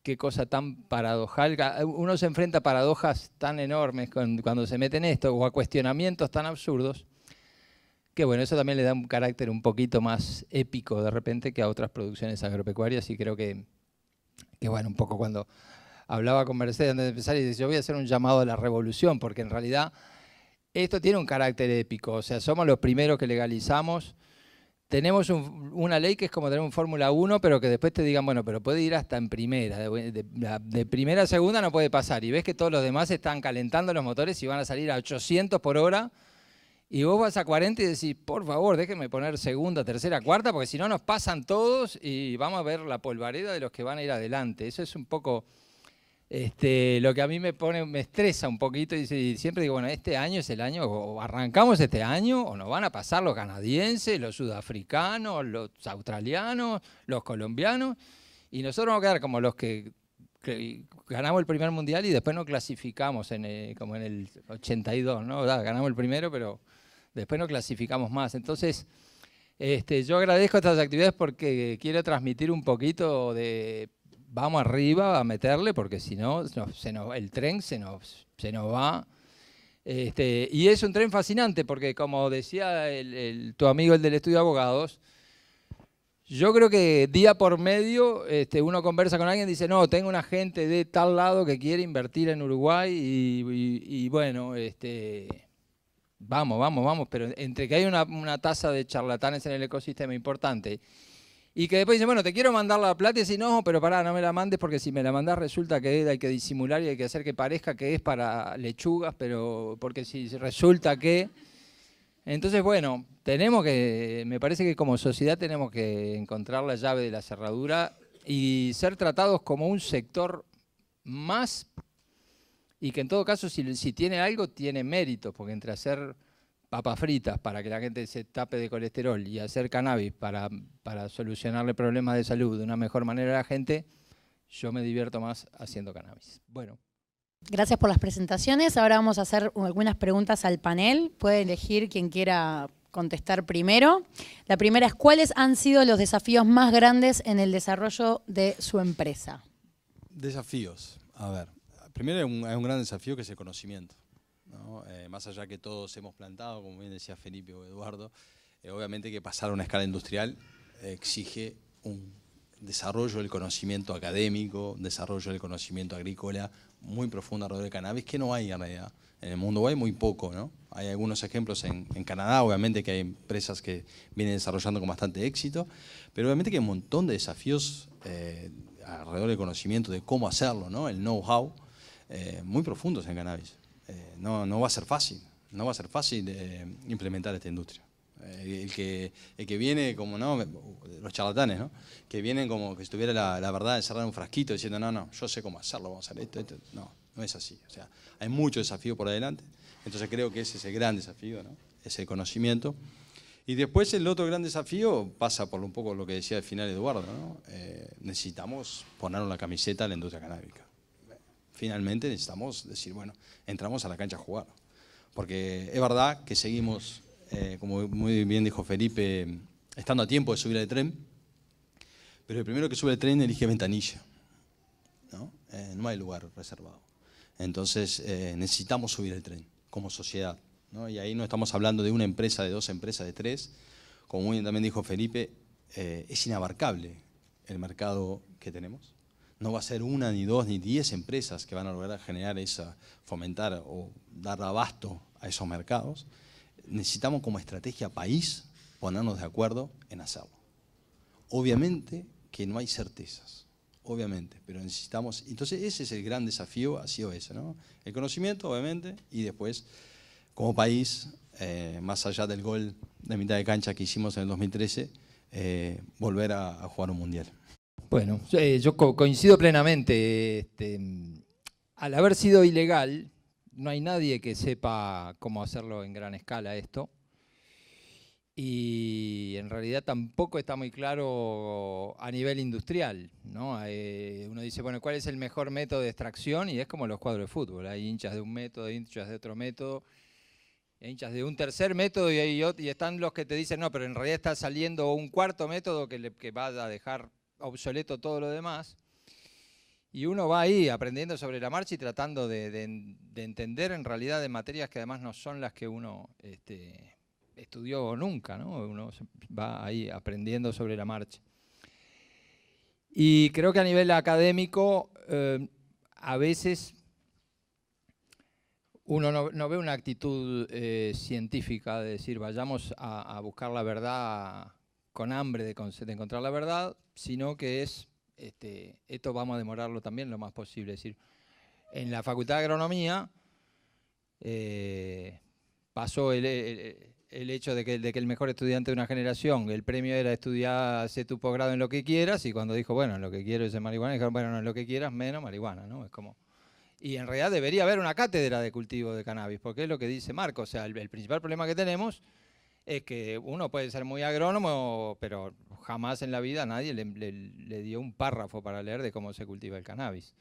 qué cosa tan paradojal. Uno se enfrenta a paradojas tan enormes cuando se mete en esto, o a cuestionamientos tan absurdos, que bueno, eso también le da un carácter un poquito más épico de repente que a otras producciones agropecuarias, y creo que bueno, un poco cuando hablaba con Mercedes antes de empezar, y dice, yo voy a hacer un llamado a la revolución, porque en realidad esto tiene un carácter épico, o sea, somos los primeros que legalizamos. Tenemos una ley que es como tener un Fórmula 1, pero que después te digan, bueno, pero puede ir hasta en primera, de primera a segunda no puede pasar, y ves que todos los demás están calentando los motores y van a salir a 800 por hora, y vos vas a 40 y decís, por favor, déjenme poner segunda, tercera, cuarta, porque si no nos pasan todos y vamos a ver la polvareda de los que van a ir adelante. Eso es un poco lo que a mí me estresa un poquito, y siempre digo, bueno, este año es el año, o arrancamos este año, o nos van a pasar los canadienses, los sudafricanos, los australianos, los colombianos, y nosotros vamos a quedar como los que ganamos el primer mundial y después no clasificamos, como en el 82, ¿no? Ganamos el primero, pero después no clasificamos más. Entonces, yo agradezco estas actividades porque quiero transmitir un poquito de vamos arriba a meterle, porque si no, el tren se nos va. Y es un tren fascinante porque, como decía tu amigo, el del estudio de abogados, yo creo que día por medio uno conversa con alguien y dice, no, tengo una gente de tal lado que quiere invertir en Uruguay y bueno, vamos, pero entre que hay una tasa de charlatanes en el ecosistema importante y que después dice, bueno, te quiero mandar la plata, y dice, no, pero pará, no me la mandes porque si me la mandás resulta que hay que disimular y hay que hacer que parezca que es para lechugas, pero porque si resulta que... Entonces, bueno, me parece que como sociedad tenemos que encontrar la llave de la cerradura y ser tratados como un sector más, y que en todo caso si tiene algo, tiene mérito, porque entre hacer papas fritas para que la gente se tape de colesterol y hacer cannabis para solucionarle problemas de salud de una mejor manera a la gente, yo me divierto más haciendo cannabis. Bueno. Gracias por las presentaciones. Ahora vamos a hacer algunas preguntas al panel. Puede elegir quien quiera contestar primero. La primera es, ¿cuáles han sido los desafíos más grandes en el desarrollo de su empresa? Desafíos. A ver, primero hay un gran desafío que es el conocimiento, ¿no? Más allá que todos hemos plantado, como bien decía Felipe o Eduardo, obviamente que pasar a una escala industrial exige un desarrollo del conocimiento académico, desarrollo del conocimiento agrícola muy profundo alrededor del cannabis, que no hay en realidad. En el mundo hay muy poco, ¿no? Hay algunos ejemplos en Canadá, obviamente que hay empresas que vienen desarrollando con bastante éxito, pero obviamente que hay un montón de desafíos alrededor del conocimiento de cómo hacerlo, ¿no? El know-how muy profundos en cannabis. No va a ser fácil, no va a ser fácil implementar esta industria. El que viene como, ¿no?, los charlatanes, ¿no?, que vienen como que si tuviera la verdad encerrada en un frasquito diciendo, no, yo sé cómo hacerlo, vamos a hacer esto. No es así. O sea, hay mucho desafío por adelante. Entonces creo que ese es el gran desafío, ¿no?, ese conocimiento. Y después el otro gran desafío pasa por un poco lo que decía al final Eduardo, ¿no? Necesitamos ponernos la camiseta a la industria canábica. Finalmente necesitamos decir, bueno, entramos a la cancha a jugar. Porque es verdad que seguimos, como muy bien dijo Felipe, estando a tiempo de subir al tren, pero el primero que sube al tren elige ventanilla, ¿no? No hay lugar reservado. Entonces necesitamos subir el tren como sociedad, ¿no? Y ahí no estamos hablando de una empresa, de 2 empresas, de 3. Como muy bien también dijo Felipe, es inabarcable el mercado que tenemos. No va a ser 1, ni 2, ni 10 empresas que van a lograr generar fomentar o dar abasto a esos mercados. Necesitamos como estrategia país ponernos de acuerdo en hacerlo. Obviamente que no hay certezas, obviamente, pero necesitamos, entonces ese es el gran desafío, ha sido ese, ¿no? El conocimiento, obviamente, y después, como país, más allá del gol de mitad de cancha que hicimos en el 2013, volver a jugar un mundial. Bueno, yo coincido plenamente. Al haber sido ilegal, no hay nadie que sepa cómo hacerlo en gran escala esto. Y en realidad tampoco está muy claro a nivel industrial, ¿no? Uno dice, bueno, ¿cuál es el mejor método de extracción? Y es como los cuadros de fútbol. Hay hinchas de un método, hay hinchas de otro método, hay hinchas de un tercer método y están los que te dicen, no, pero en realidad está saliendo un cuarto método que va a dejar obsoleto todo lo demás. Y uno va ahí aprendiendo sobre la marcha y tratando de entender en realidad de materias que además no son las que uno estudió nunca, ¿no? Uno va ahí aprendiendo sobre la marcha. Y creo que a nivel académico a veces uno no ve una actitud científica de decir vayamos a buscar la verdad con hambre de encontrar la verdad, sino que es, esto vamos a demorarlo también lo más posible. Es decir, en la Facultad de Agronomía pasó el hecho de que el mejor estudiante de una generación, el premio era estudiar, hacer tu posgrado en lo que quieras, y cuando dijo, bueno, en lo que quiero es en marihuana, dijeron, bueno, no, en lo que quieras menos marihuana, ¿no? Es como... Y en realidad debería haber una cátedra de cultivo de cannabis, porque es lo que dice Marco, o sea, el principal problema que tenemos es que uno puede ser muy agrónomo, pero jamás en la vida nadie le dio un párrafo para leer de cómo se cultiva el cannabis.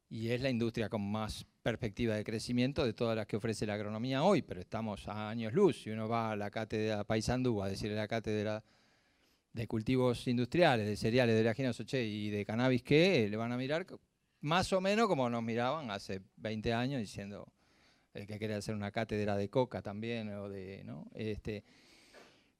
Y es la industria con más perspectiva de crecimiento de todas las que ofrece la agronomía hoy, pero estamos a años luz. Si uno va a la cátedra Paysandú, a decirle la cátedra de cultivos industriales, de cereales, de oleaginosas y de cannabis, ¿qué? Le van a mirar más o menos como nos miraban hace 20 años diciendo... el que quiere hacer una cátedra de coca también, o de, ¿no?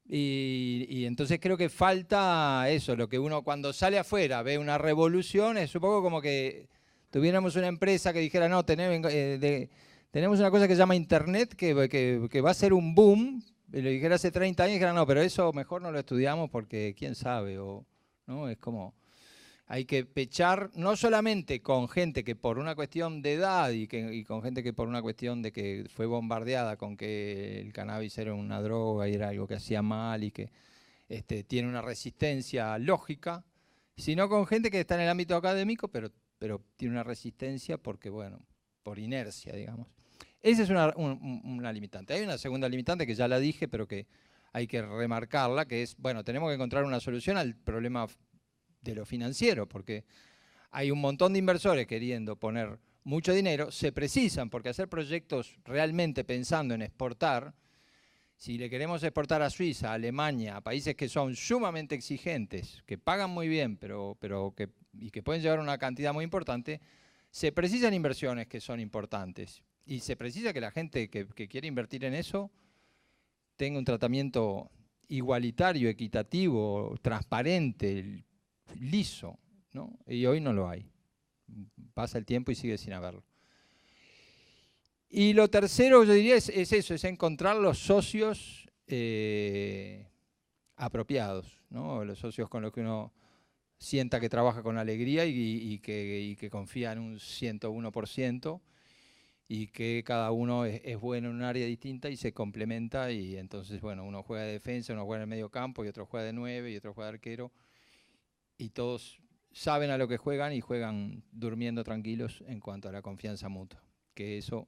Y entonces creo que falta eso, lo que uno cuando sale afuera ve una revolución, es un poco como que tuviéramos una empresa que dijera, no, tenemos una cosa que se llama Internet, que va a ser un boom, y lo dijera hace 30 años, y dijera, no, pero eso mejor no lo estudiamos porque quién sabe, o, ¿no? Es como... Hay que pechar no solamente con gente que por una cuestión de edad y con gente que por una cuestión de que fue bombardeada con que el cannabis era una droga y era algo que hacía mal y que tiene una resistencia lógica, sino con gente que está en el ámbito académico, pero tiene una resistencia porque, bueno, por inercia, digamos. Esa es una limitante. Hay una segunda limitante que ya la dije, pero que hay que remarcarla, que es, bueno, tenemos que encontrar una solución al problema de lo financiero, porque hay un montón de inversores queriendo poner mucho dinero, se precisan, porque hacer proyectos realmente pensando en exportar, si le queremos exportar a Suiza, a Alemania, a países que son sumamente exigentes, que pagan muy bien, que pueden llevar una cantidad muy importante, se precisan inversiones que son importantes. Y se precisa que la gente que quiere invertir en eso tenga un tratamiento igualitario, equitativo, transparente, liso, ¿no? Y hoy no lo hay. Pasa el tiempo y sigue sin haberlo. Y lo tercero, yo diría, es eso, es encontrar los socios apropiados, ¿no? Los socios con los que uno sienta que trabaja con alegría y que confía en un 101%, y que cada uno es bueno en un área distinta y se complementa, y entonces, bueno, uno juega de defensa, uno juega en el medio campo, y otro juega de 9, y otro juega de arquero, y todos saben a lo que juegan y juegan durmiendo tranquilos en cuanto a la confianza mutua. Que eso,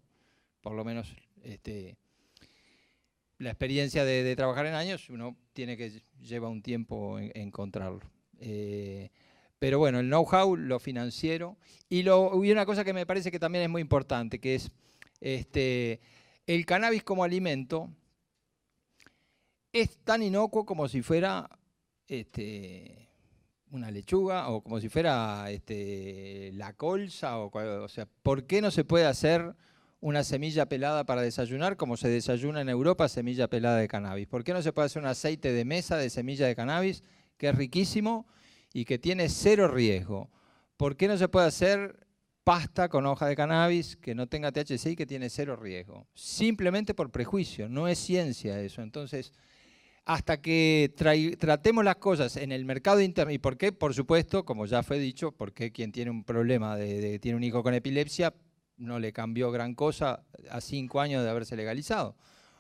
por lo menos, la experiencia de trabajar en años, uno tiene que lleva un tiempo en encontrarlo. Pero bueno, el know-how, lo financiero, y una cosa que me parece que también es muy importante, que es el cannabis como alimento es tan inocuo como si fuera una lechuga o como si fuera la colza, o sea, ¿por qué no se puede hacer una semilla pelada para desayunar como se desayuna en Europa semilla pelada de cannabis? ¿Por qué no se puede hacer un aceite de mesa de semilla de cannabis que es riquísimo y que tiene cero riesgo? ¿Por qué no se puede hacer pasta con hoja de cannabis que no tenga THC y que tiene cero riesgo? Simplemente por prejuicio, no es ciencia eso. Entonces, hasta que tratemos las cosas en el mercado interno, y por qué, por supuesto, como ya fue dicho, porque quien tiene un problema tiene un hijo con epilepsia, no le cambió gran cosa a 5 años de haberse legalizado.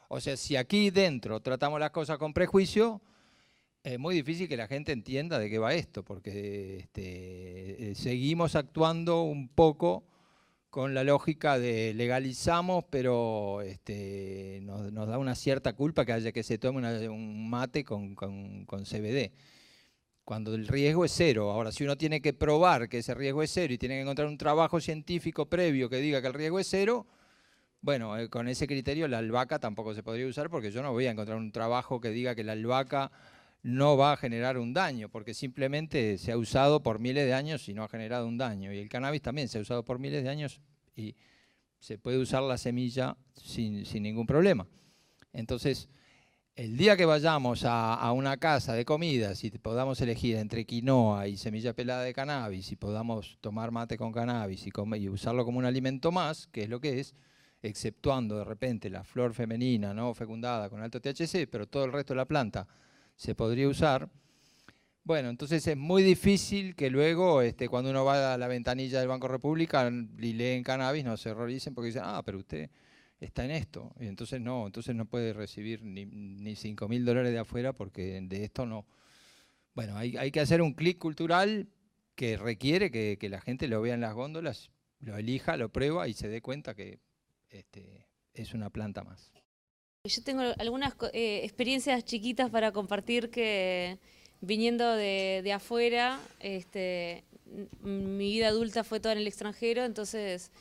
O sea, si aquí dentro tratamos las cosas con prejuicio, es muy difícil que la gente entienda de qué va esto, porque seguimos actuando un poco con la lógica de legalizamos, pero nos da una cierta culpa que haya que se tome un mate con CBD, cuando el riesgo es cero. Ahora, si uno tiene que probar que ese riesgo es cero y tiene que encontrar un trabajo científico previo que diga que el riesgo es cero, bueno, con ese criterio la albahaca tampoco se podría usar, porque yo no voy a encontrar un trabajo que diga que la albahaca no va a generar un daño, porque simplemente se ha usado por miles de años y no ha generado un daño. Y el cannabis también se ha usado por miles de años y se puede usar la semilla sin ningún problema. Entonces, el día que vayamos a una casa de comidas y podamos elegir entre quinoa y semilla pelada de cannabis y podamos tomar mate con cannabis y usarlo como un alimento más, que es lo que es, exceptuando de repente la flor femenina no fecundada con alto THC, pero todo el resto de la planta se podría usar. Bueno, entonces es muy difícil que luego, cuando uno va a la ventanilla del Banco República y leen cannabis, no se horroricen porque dicen, pero usted está en esto. Y entonces no puede recibir ni $5.000 de afuera porque de esto no. Bueno, hay que hacer un clic cultural que requiere que la gente lo vea en las góndolas, lo elija, lo prueba y se dé cuenta que es una planta más. Yo tengo algunas experiencias chiquitas para compartir que viniendo de afuera, mi vida adulta fue toda en el extranjero, entonces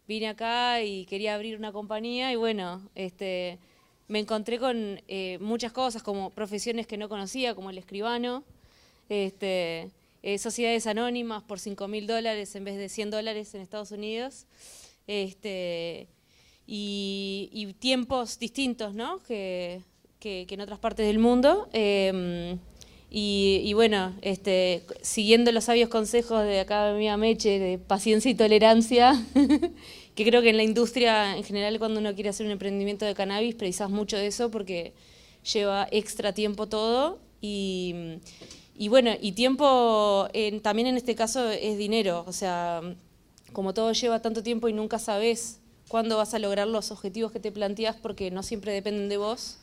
vine acá y quería abrir una compañía y bueno, me encontré con muchas cosas como profesiones que no conocía, como el escribano, sociedades anónimas por $5.000 en vez de $100 en Estados Unidos, y tiempos distintos, ¿no? que en otras partes del mundo. Y bueno, siguiendo los sabios consejos de acá mi amiga Meche, de paciencia y tolerancia, que creo que en la industria en general cuando uno quiere hacer un emprendimiento de cannabis precisas mucho de eso porque lleva extra tiempo todo y bueno, y tiempo también en este caso es dinero, o sea, como todo lleva tanto tiempo y nunca sabes cuándo vas a lograr los objetivos que te planteas porque no siempre dependen de vos.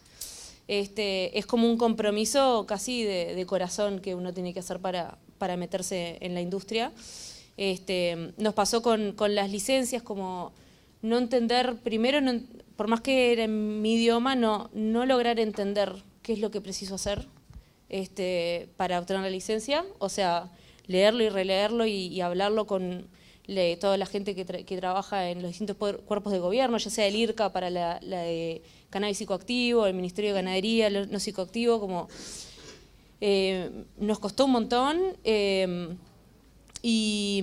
Es como un compromiso casi de corazón que uno tiene que hacer para meterse en la industria. Nos pasó con las licencias, como no entender, primero, por más que era en mi idioma, no lograr entender qué es lo que preciso hacer para obtener la licencia, o sea, leerlo y releerlo y hablarlo con toda la gente que trabaja en los distintos cuerpos de gobierno, ya sea el IRCA para la de cannabis psicoactivo, el Ministerio de Ganadería, no psicoactivo, como nos costó un montón y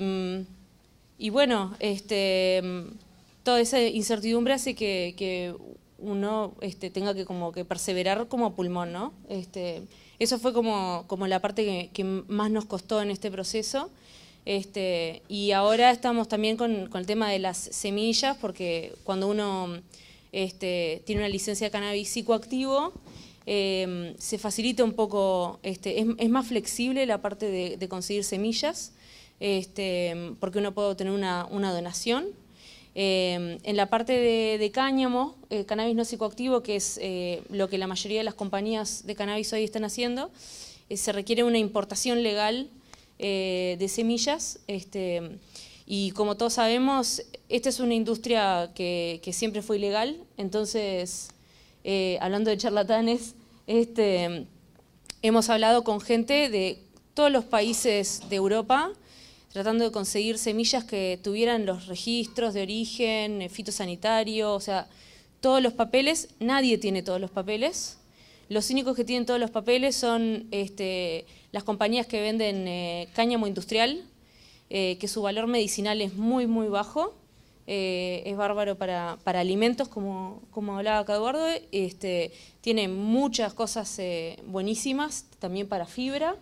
bueno, toda esa incertidumbre hace que uno tenga que perseverar como pulmón, ¿no? Eso fue como la parte que más nos costó en este proceso. Y ahora estamos también con el tema de las semillas, porque cuando uno tiene una licencia de cannabis psicoactivo, se facilita un poco, es más flexible la parte de conseguir semillas, porque uno puede obtener una donación. En la parte de cáñamo, cannabis no psicoactivo, que es lo que la mayoría de las compañías de cannabis hoy están haciendo, se requiere una importación legal de semillas, y como todos sabemos, esta es una industria que siempre fue ilegal, entonces, hablando de charlatanes, hemos hablado con gente de todos los países de Europa, tratando de conseguir semillas que tuvieran los registros de origen, fitosanitario, o sea, todos los papeles. Nadie tiene todos los papeles. Los únicos que tienen todos los papeles son las compañías que venden cáñamo industrial, que su valor medicinal es muy, muy bajo. Es bárbaro para alimentos, como hablaba acá Eduardo. Tiene muchas cosas buenísimas, también para fibra.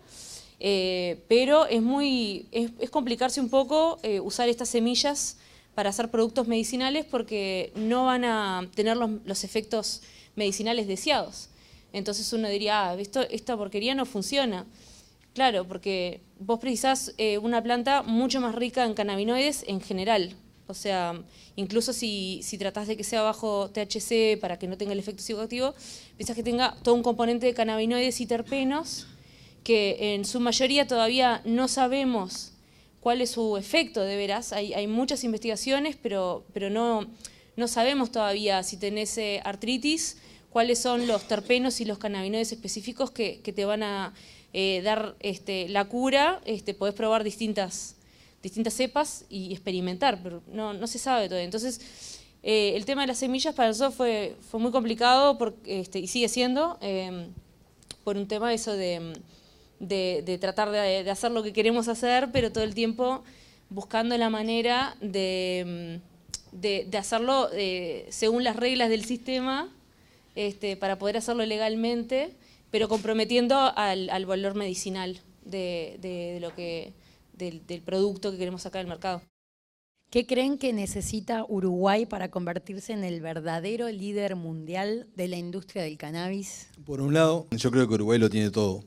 Pero es complicarse un poco usar estas semillas para hacer productos medicinales porque no van a tener los efectos medicinales deseados. Entonces uno diría, esta porquería no funciona. Claro, porque vos precisás una planta mucho más rica en cannabinoides en general. O sea, incluso si tratás de que sea bajo THC para que no tenga el efecto psicoactivo, precisás que tenga todo un componente de cannabinoides y terpenos que en su mayoría todavía no sabemos cuál es su efecto de veras. Hay muchas investigaciones, pero no sabemos todavía si tenés artritis, cuáles son los terpenos y los cannabinoides específicos que te van a dar la cura. Podés probar distintas cepas y experimentar, pero no se sabe todavía. Entonces, el tema de las semillas para nosotros fue muy complicado y sigue siendo por un tema eso de tratar de hacer lo que queremos hacer, pero todo el tiempo buscando la manera de hacerlo según las reglas del sistema, para poder hacerlo legalmente, pero comprometiendo al valor medicinal del producto que queremos sacar al mercado. ¿Qué creen que necesita Uruguay para convertirse en el verdadero líder mundial de la industria del cannabis? Por un lado, yo creo que Uruguay lo tiene todo.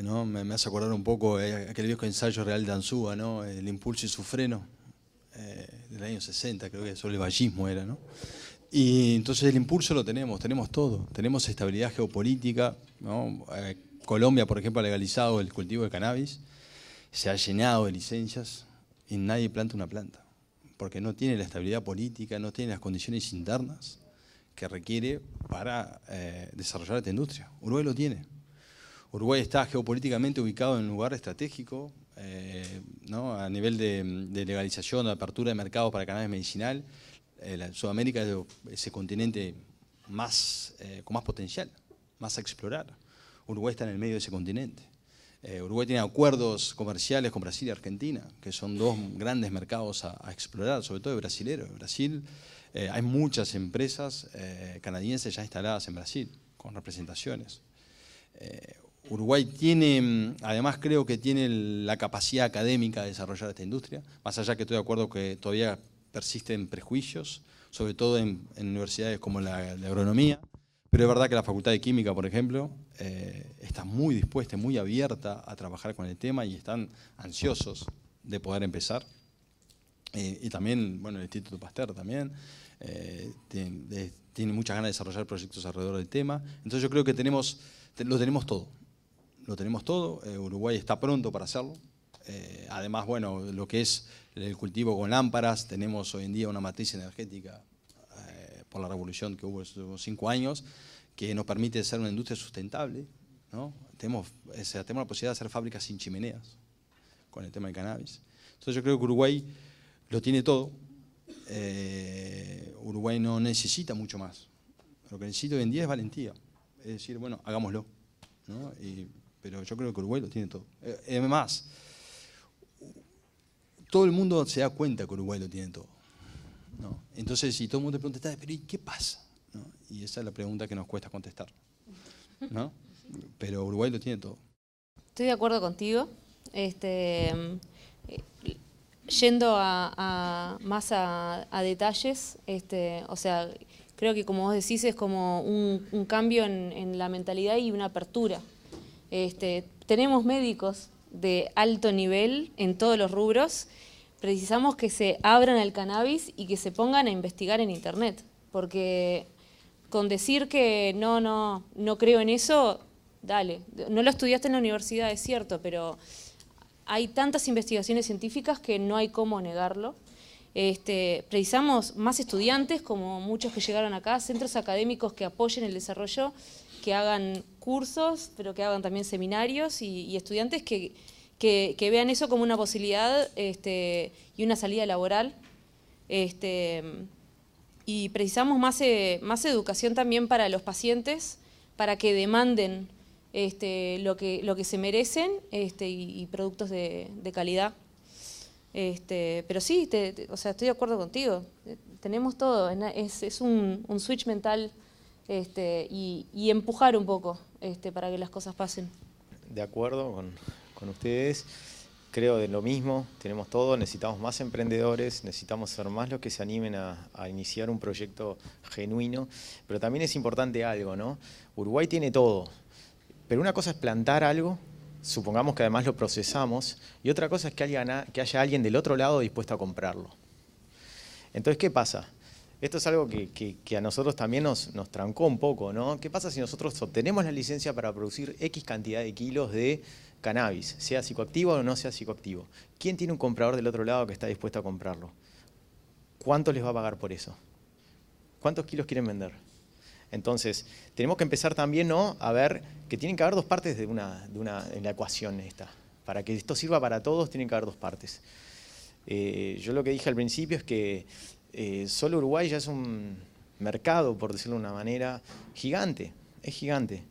¿No? Me hace acordar un poco aquel viejo ensayo real de Ansúa, ¿no? El impulso y su freno, del año 60, creo que sobre el vallismo era, ¿no? Y entonces el impulso lo tenemos todo. Tenemos estabilidad geopolítica, ¿no? Colombia, por ejemplo, ha legalizado el cultivo de cannabis, se ha llenado de licencias y nadie planta una planta, porque no tiene la estabilidad política, no tiene las condiciones internas que requiere para desarrollar esta industria. Uruguay lo tiene. Uruguay está geopolíticamente ubicado en un lugar estratégico, ¿no? A nivel de legalización, de apertura de mercado para cannabis medicinal. Sudamérica es ese continente con más potencial, más a explorar. Uruguay está en el medio de ese continente. Uruguay tiene acuerdos comerciales con Brasil y Argentina, que son dos grandes mercados a explorar, sobre todo de brasileros. En Brasil hay muchas empresas canadienses ya instaladas en Brasil, con representaciones. Uruguay tiene, además creo que tiene la capacidad académica de desarrollar esta industria, más allá que estoy de acuerdo que todavía persisten prejuicios, sobre todo en universidades como la de agronomía, pero es verdad que la Facultad de Química, por ejemplo, está muy dispuesta, muy abierta a trabajar con el tema y están ansiosos de poder empezar. Y también, bueno, el Instituto Pasteur también tiene muchas ganas de desarrollar proyectos alrededor del tema. Entonces yo creo que lo tenemos todo. Lo tenemos todo, Uruguay está pronto para hacerlo. Además, bueno, lo que es el cultivo con lámparas, tenemos hoy en día una matriz energética por la revolución que hubo hace 5 años, que nos permite ser una industria sustentable, ¿no? Tenemos la posibilidad de hacer fábricas sin chimeneas con el tema del cannabis. Entonces yo creo que Uruguay lo tiene todo. Uruguay no necesita mucho más. Lo que necesita hoy en día es valentía. Es decir, bueno, hagámoslo, ¿no? Pero yo creo que Uruguay lo tiene todo. Además, todo el mundo se da cuenta que Uruguay lo tiene todo, ¿no? Entonces, si todo el mundo te pregunta, pero ¿y qué pasa? ¿No? Y esa es la pregunta que nos cuesta contestar, ¿no? Pero Uruguay lo tiene todo. Estoy de acuerdo contigo. Yendo más a detalles, o sea, creo que como vos decís es como un cambio en la mentalidad y una apertura. Tenemos médicos de alto nivel en todos los rubros, precisamos que se abran al cannabis y que se pongan a investigar en internet, porque con decir que no creo en eso, dale, no lo estudiaste en la universidad, es cierto, pero hay tantas investigaciones científicas que no hay cómo negarlo. Precisamos más estudiantes, como muchos que llegaron acá, centros académicos que apoyen el desarrollo, que hagan cursos, pero que hagan también seminarios y estudiantes que vean eso como una posibilidad y una salida laboral. Y precisamos más educación también para los pacientes, para que demanden lo que se merecen y productos de calidad. Pero sí, o sea, estoy de acuerdo contigo. Tenemos todo, es un switch mental y empujar un poco para que las cosas pasen. De acuerdo con ustedes. Creo de lo mismo, tenemos todo, necesitamos más emprendedores, necesitamos ser más los que se animen a iniciar un proyecto genuino, pero también es importante algo, ¿no? Uruguay tiene todo, pero una cosa es plantar algo, supongamos que además lo procesamos, y otra cosa es que haya alguien del otro lado dispuesto a comprarlo. Entonces, ¿qué pasa? Esto es algo que a nosotros también nos trancó un poco, ¿no? ¿Qué pasa si nosotros obtenemos la licencia para producir X cantidad de kilos de cannabis, sea psicoactivo o no sea psicoactivo? ¿Quién tiene un comprador del otro lado que está dispuesto a comprarlo? ¿Cuánto les va a pagar por eso? ¿Cuántos kilos quieren vender? Entonces, tenemos que empezar también, ¿no?, a ver que tienen que haber dos partes en la ecuación esta. Para que esto sirva para todos, tienen que haber dos partes. Yo lo que dije al principio es que solo Uruguay ya es un mercado, por decirlo de una manera, gigante, es gigante.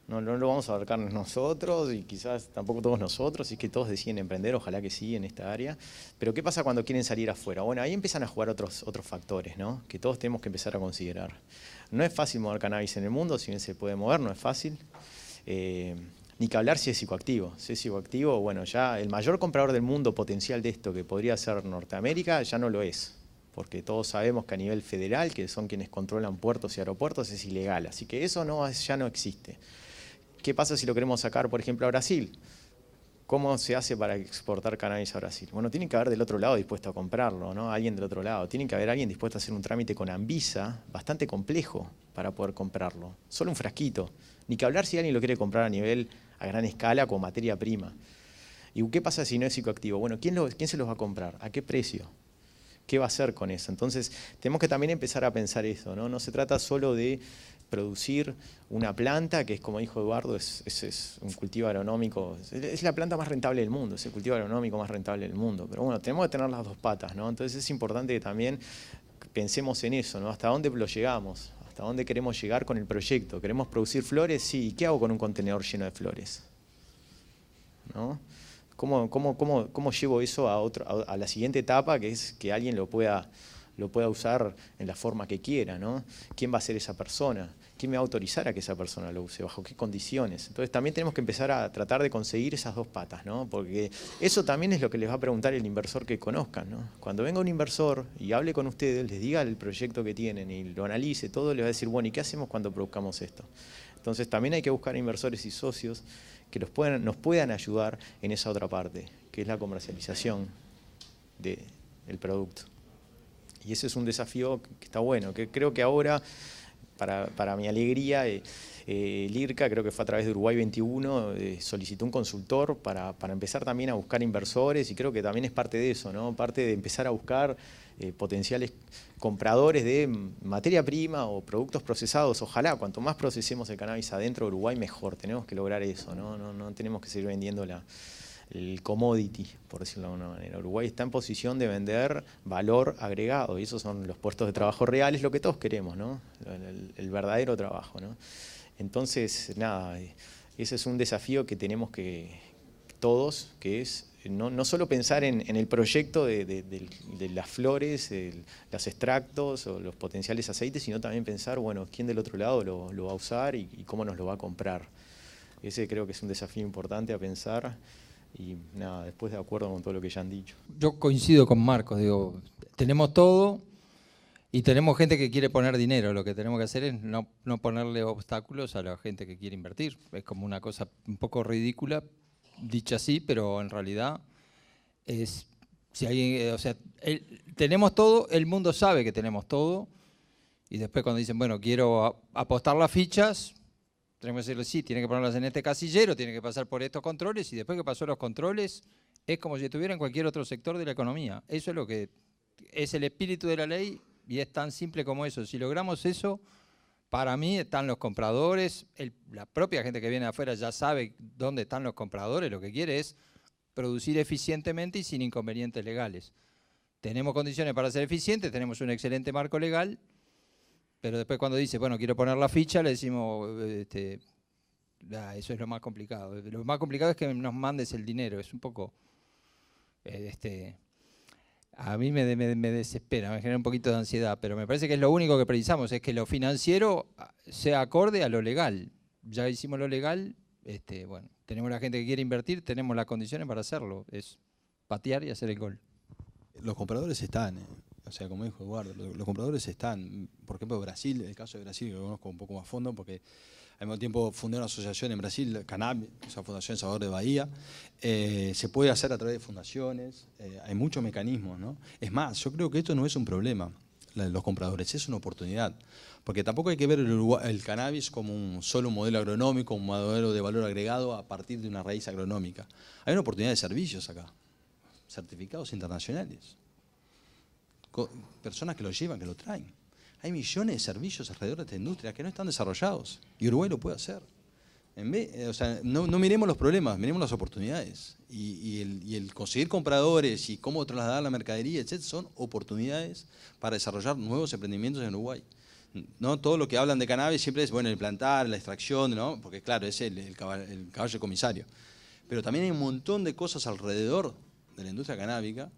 No lo vamos a abarcar nosotros y quizás tampoco todos nosotros, y es que todos deciden emprender, ojalá que sí, en esta área. Pero ¿qué pasa cuando quieren salir afuera? Bueno, ahí empiezan a jugar otros factores, ¿no?, que todos tenemos que empezar a considerar. No es fácil mover cannabis en el mundo, si bien se puede mover, no es fácil. Ni que hablar si es psicoactivo. Si es psicoactivo, bueno, ya el mayor comprador del mundo potencial de esto, que podría ser Norteamérica, ya no lo es. Porque todos sabemos que a nivel federal, que son quienes controlan puertos y aeropuertos, es ilegal. Así que eso ya no existe. ¿Qué pasa si lo queremos sacar, por ejemplo, a Brasil? ¿Cómo se hace para exportar cannabis a Brasil? Bueno, tiene que haber del otro lado dispuesto a comprarlo, ¿no? Alguien del otro lado. Tiene que haber alguien dispuesto a hacer un trámite con Anvisa, bastante complejo para poder comprarlo. Solo un frasquito. Ni que hablar si alguien lo quiere comprar a gran escala con materia prima. ¿Y qué pasa si no es psicoactivo? Bueno, ¿quién se los va a comprar? ¿A qué precio? ¿Qué va a hacer con eso? Entonces, tenemos que también empezar a pensar eso, ¿no? No se trata solo de producir una planta, que es, como dijo Eduardo, es un cultivo agronómico, es la planta más rentable del mundo, es el cultivo agronómico más rentable del mundo. Pero bueno, tenemos que tener las dos patas, ¿no? Entonces es importante que también pensemos en eso, ¿no? ¿Hasta dónde lo llegamos? ¿Hasta dónde queremos llegar con el proyecto? ¿Queremos producir flores? Sí. ¿Y qué hago con un contenedor lleno de flores? ¿No? ¿Cómo llevo eso a la siguiente etapa, que es que alguien lo pueda usar en la forma que quiera, ¿no? ¿Quién va a ser esa persona? ¿Quién me va a autorizar a que esa persona lo use? ¿Bajo qué condiciones? Entonces también tenemos que empezar a tratar de conseguir esas dos patas, ¿no? Porque eso también es lo que les va a preguntar el inversor que conozcan, ¿no? Cuando venga un inversor y hable con ustedes, les diga el proyecto que tienen y lo analice todo, les va a decir, bueno, ¿y qué hacemos cuando produzcamos esto? Entonces también hay que buscar inversores y socios que nos puedan ayudar en esa otra parte, que es la comercialización del producto. Y ese es un desafío que está bueno, que creo que ahora, para mi alegría, el IRCA, creo que fue a través de Uruguay 21, solicitó un consultor para empezar también a buscar inversores, y creo que también es parte de eso, ¿no? Parte de empezar a buscar potenciales compradores de materia prima o productos procesados. Ojalá, cuanto más procesemos el cannabis adentro de Uruguay, mejor. Tenemos que lograr eso, ¿no? No tenemos que seguir vendiendo el commodity, por decirlo de alguna manera. Uruguay está en posición de vender valor agregado, y esos son los puestos de trabajo reales, lo que todos queremos, ¿no? El verdadero trabajo, ¿no? Entonces, nada, ese es un desafío que tenemos que todos, que es no solo pensar en el proyecto de las flores, los extractos o los potenciales aceites, sino también pensar, bueno, quién del otro lado lo va a usar y cómo nos lo va a comprar. Ese creo que es un desafío importante a pensar. Y nada, después de acuerdo con todo lo que ya han dicho. Yo coincido con Marcos, digo, tenemos todo y tenemos gente que quiere poner dinero. Lo que tenemos que hacer es no ponerle obstáculos a la gente que quiere invertir. Es como una cosa un poco ridícula, dicha así, pero en realidad es, si alguien, o sea, tenemos todo, el mundo sabe que tenemos todo, y después cuando dicen, bueno, quiero apostar las fichas, tenemos que decirle, sí, tiene que ponerlas en este casillero, tiene que pasar por estos controles, y después que pasó los controles, es como si estuviera en cualquier otro sector de la economía. Eso es lo que es el espíritu de la ley, y es tan simple como eso. Si logramos eso, para mí están los compradores, la propia gente que viene de afuera ya sabe dónde están los compradores, lo que quiere es producir eficientemente y sin inconvenientes legales. Tenemos condiciones para ser eficientes, tenemos un excelente marco legal, Pero después cuando dice, bueno, quiero poner la ficha, le decimos, eso es lo más complicado. Lo más complicado es que nos mandes el dinero, es un poco, a mí me desespera, me genera un poquito de ansiedad, pero me parece que es lo único que precisamos, es que lo financiero sea acorde a lo legal. Ya hicimos lo legal, bueno, tenemos la gente que quiere invertir, tenemos las condiciones para hacerlo, es patear y hacer el gol. Los compradores están, o sea, como dijo Eduardo, los compradores están. Por ejemplo, Brasil, el caso de Brasil, que lo conozco un poco más a fondo, porque al mismo tiempo fundé una asociación en Brasil, Canab, esa Fundación Salvador de Bahía. Se puede hacer a través de fundaciones, hay muchos mecanismos, ¿no? Es más, yo creo que esto no es un problema, los compradores, es una oportunidad. Porque tampoco hay que ver el cannabis como solo un modelo agronómico, un modelo de valor agregado a partir de una raíz agronómica. Hay una oportunidad de servicios acá, certificados internacionales, personas que lo llevan, que lo traen. Hay millones de servicios alrededor de esta industria que no están desarrollados y Uruguay lo puede hacer. O sea, no miremos los problemas, miremos las oportunidades. Y el conseguir compradores y cómo trasladar la mercadería, etc., son oportunidades para desarrollar nuevos emprendimientos en Uruguay. No todo lo que hablan de cannabis siempre es, bueno, el plantar, la extracción, ¿no? Porque claro, es el caballo comisario. Pero también hay un montón de cosas alrededor de la industria canábica,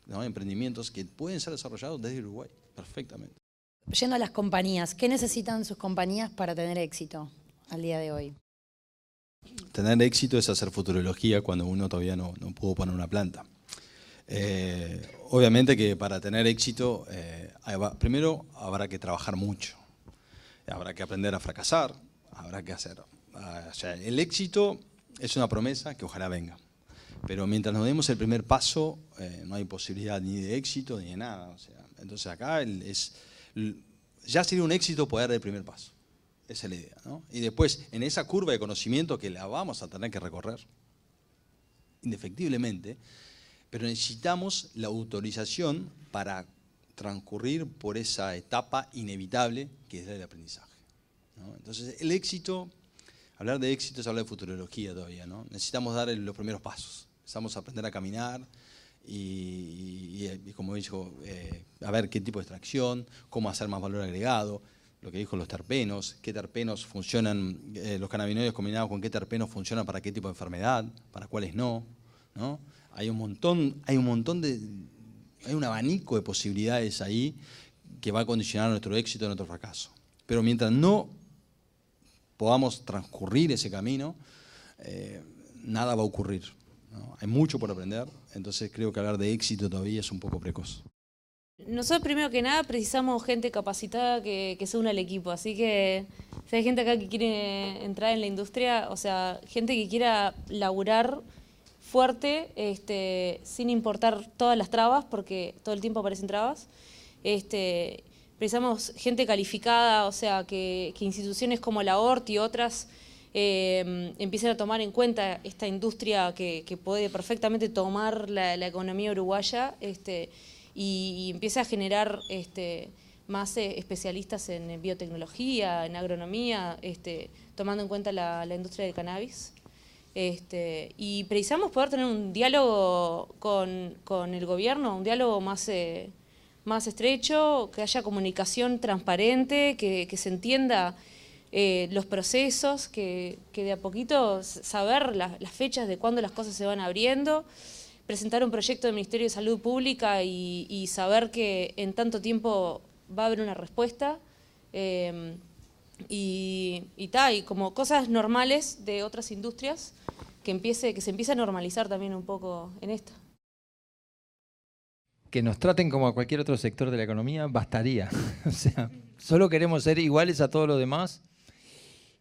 ¿no? Emprendimientos que pueden ser desarrollados desde Uruguay, perfectamente. Yendo a las compañías, ¿qué necesitan sus compañías para tener éxito al día de hoy? Tener éxito es hacer futurología cuando uno todavía no pudo poner una planta. Obviamente que para tener éxito, primero habrá que trabajar mucho, habrá que aprender a fracasar, habrá que hacer. O sea, el éxito es una promesa que ojalá venga, pero mientras nos demos el primer paso, no hay posibilidad ni de éxito ni de nada. O sea, entonces acá ya sería un éxito poder dar el primer paso. Esa es la idea, ¿no? Y después, en esa curva de conocimiento que la vamos a tener que recorrer, indefectiblemente, pero necesitamos la autorización para transcurrir por esa etapa inevitable que es la del aprendizaje, ¿no? Entonces, el éxito, hablar de éxito es hablar de futurología todavía, ¿no? Necesitamos dar los primeros pasos, necesitamos aprender a caminar y como dijo, a ver qué tipo de extracción, cómo hacer más valor agregado, lo que dijo los terpenos, qué terpenos funcionan, los cannabinoides combinados con qué terpenos funcionan para qué tipo de enfermedad, para cuáles no, ¿no? Hay un abanico de posibilidades ahí que va a condicionar nuestro éxito o nuestro fracaso. Pero mientras no podamos transcurrir ese camino, nada va a ocurrir, ¿no? Hay mucho por aprender, entonces creo que hablar de éxito todavía es un poco precoz. Nosotros primero que nada precisamos gente capacitada que se una al equipo, así que si hay gente acá que quiere entrar en la industria, o sea, gente que quiera laburar fuerte, sin importar todas las trabas, porque todo el tiempo aparecen trabas, precisamos gente calificada, o sea, que instituciones como la ORT y otras empiecen a tomar en cuenta esta industria que puede perfectamente tomar la economía uruguaya, y empieza a generar más especialistas en biotecnología, en agronomía, tomando en cuenta la industria del cannabis. Y precisamos poder tener un diálogo con el gobierno, un diálogo más estrecho, que haya comunicación transparente, que se entienda los procesos, que de a poquito saber las fechas de cuándo las cosas se van abriendo, presentar un proyecto del Ministerio de Salud Pública y saber que en tanto tiempo va a haber una respuesta, y como cosas normales de otras industrias, que se empiece a normalizar también un poco en esta. Que nos traten como a cualquier otro sector de la economía bastaría. O sea, solo queremos ser iguales a todos los demás.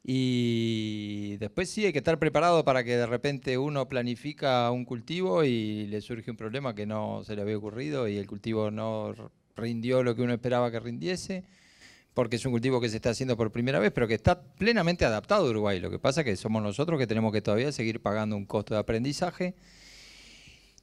Y después sí hay que estar preparado para que de repente uno planifica un cultivo y le surge un problema que no se le había ocurrido y el cultivo no rindió lo que uno esperaba que rindiese, porque es un cultivo que se está haciendo por primera vez, pero que está plenamente adaptado a Uruguay. Lo que pasa es que somos nosotros que tenemos que todavía seguir pagando un costo de aprendizaje.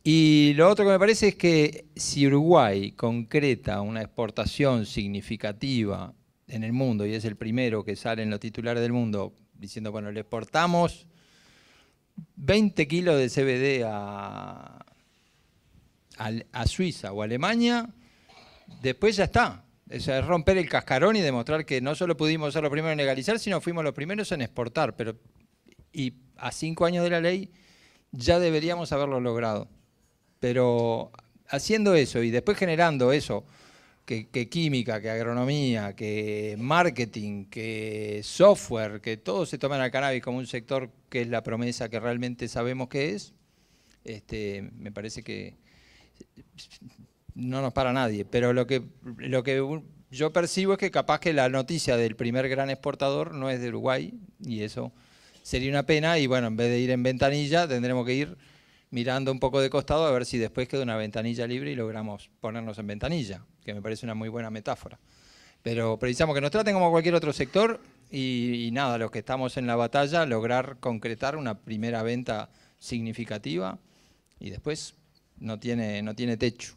Y lo otro que me parece es que si Uruguay concreta una exportación significativa en el mundo, y es el primero que sale en los titulares del mundo, diciendo, bueno, le exportamos 20 kilos de CBD a Suiza o Alemania, después ya está. O sea, es romper el cascarón y demostrar que no solo pudimos ser los primeros en legalizar, sino fuimos los primeros en exportar. Y a 5 años de la ley ya deberíamos haberlo logrado. Pero haciendo eso y después generando eso, que química, que agronomía, que marketing, que software, que todos se toman al cannabis como un sector que es la promesa que realmente sabemos que es, me parece que no nos para nadie. Pero lo que yo percibo es que capaz que la noticia del primer gran exportador no es de Uruguay, y eso sería una pena, y bueno, en vez de ir en ventanilla, tendremos que ir mirando un poco de costado a ver si después queda una ventanilla libre y logramos ponernos en ventanilla, que me parece una muy buena metáfora. Pero precisamos que nos traten como cualquier otro sector y nada, los que estamos en la batalla, lograr concretar una primera venta significativa y después no tiene techo.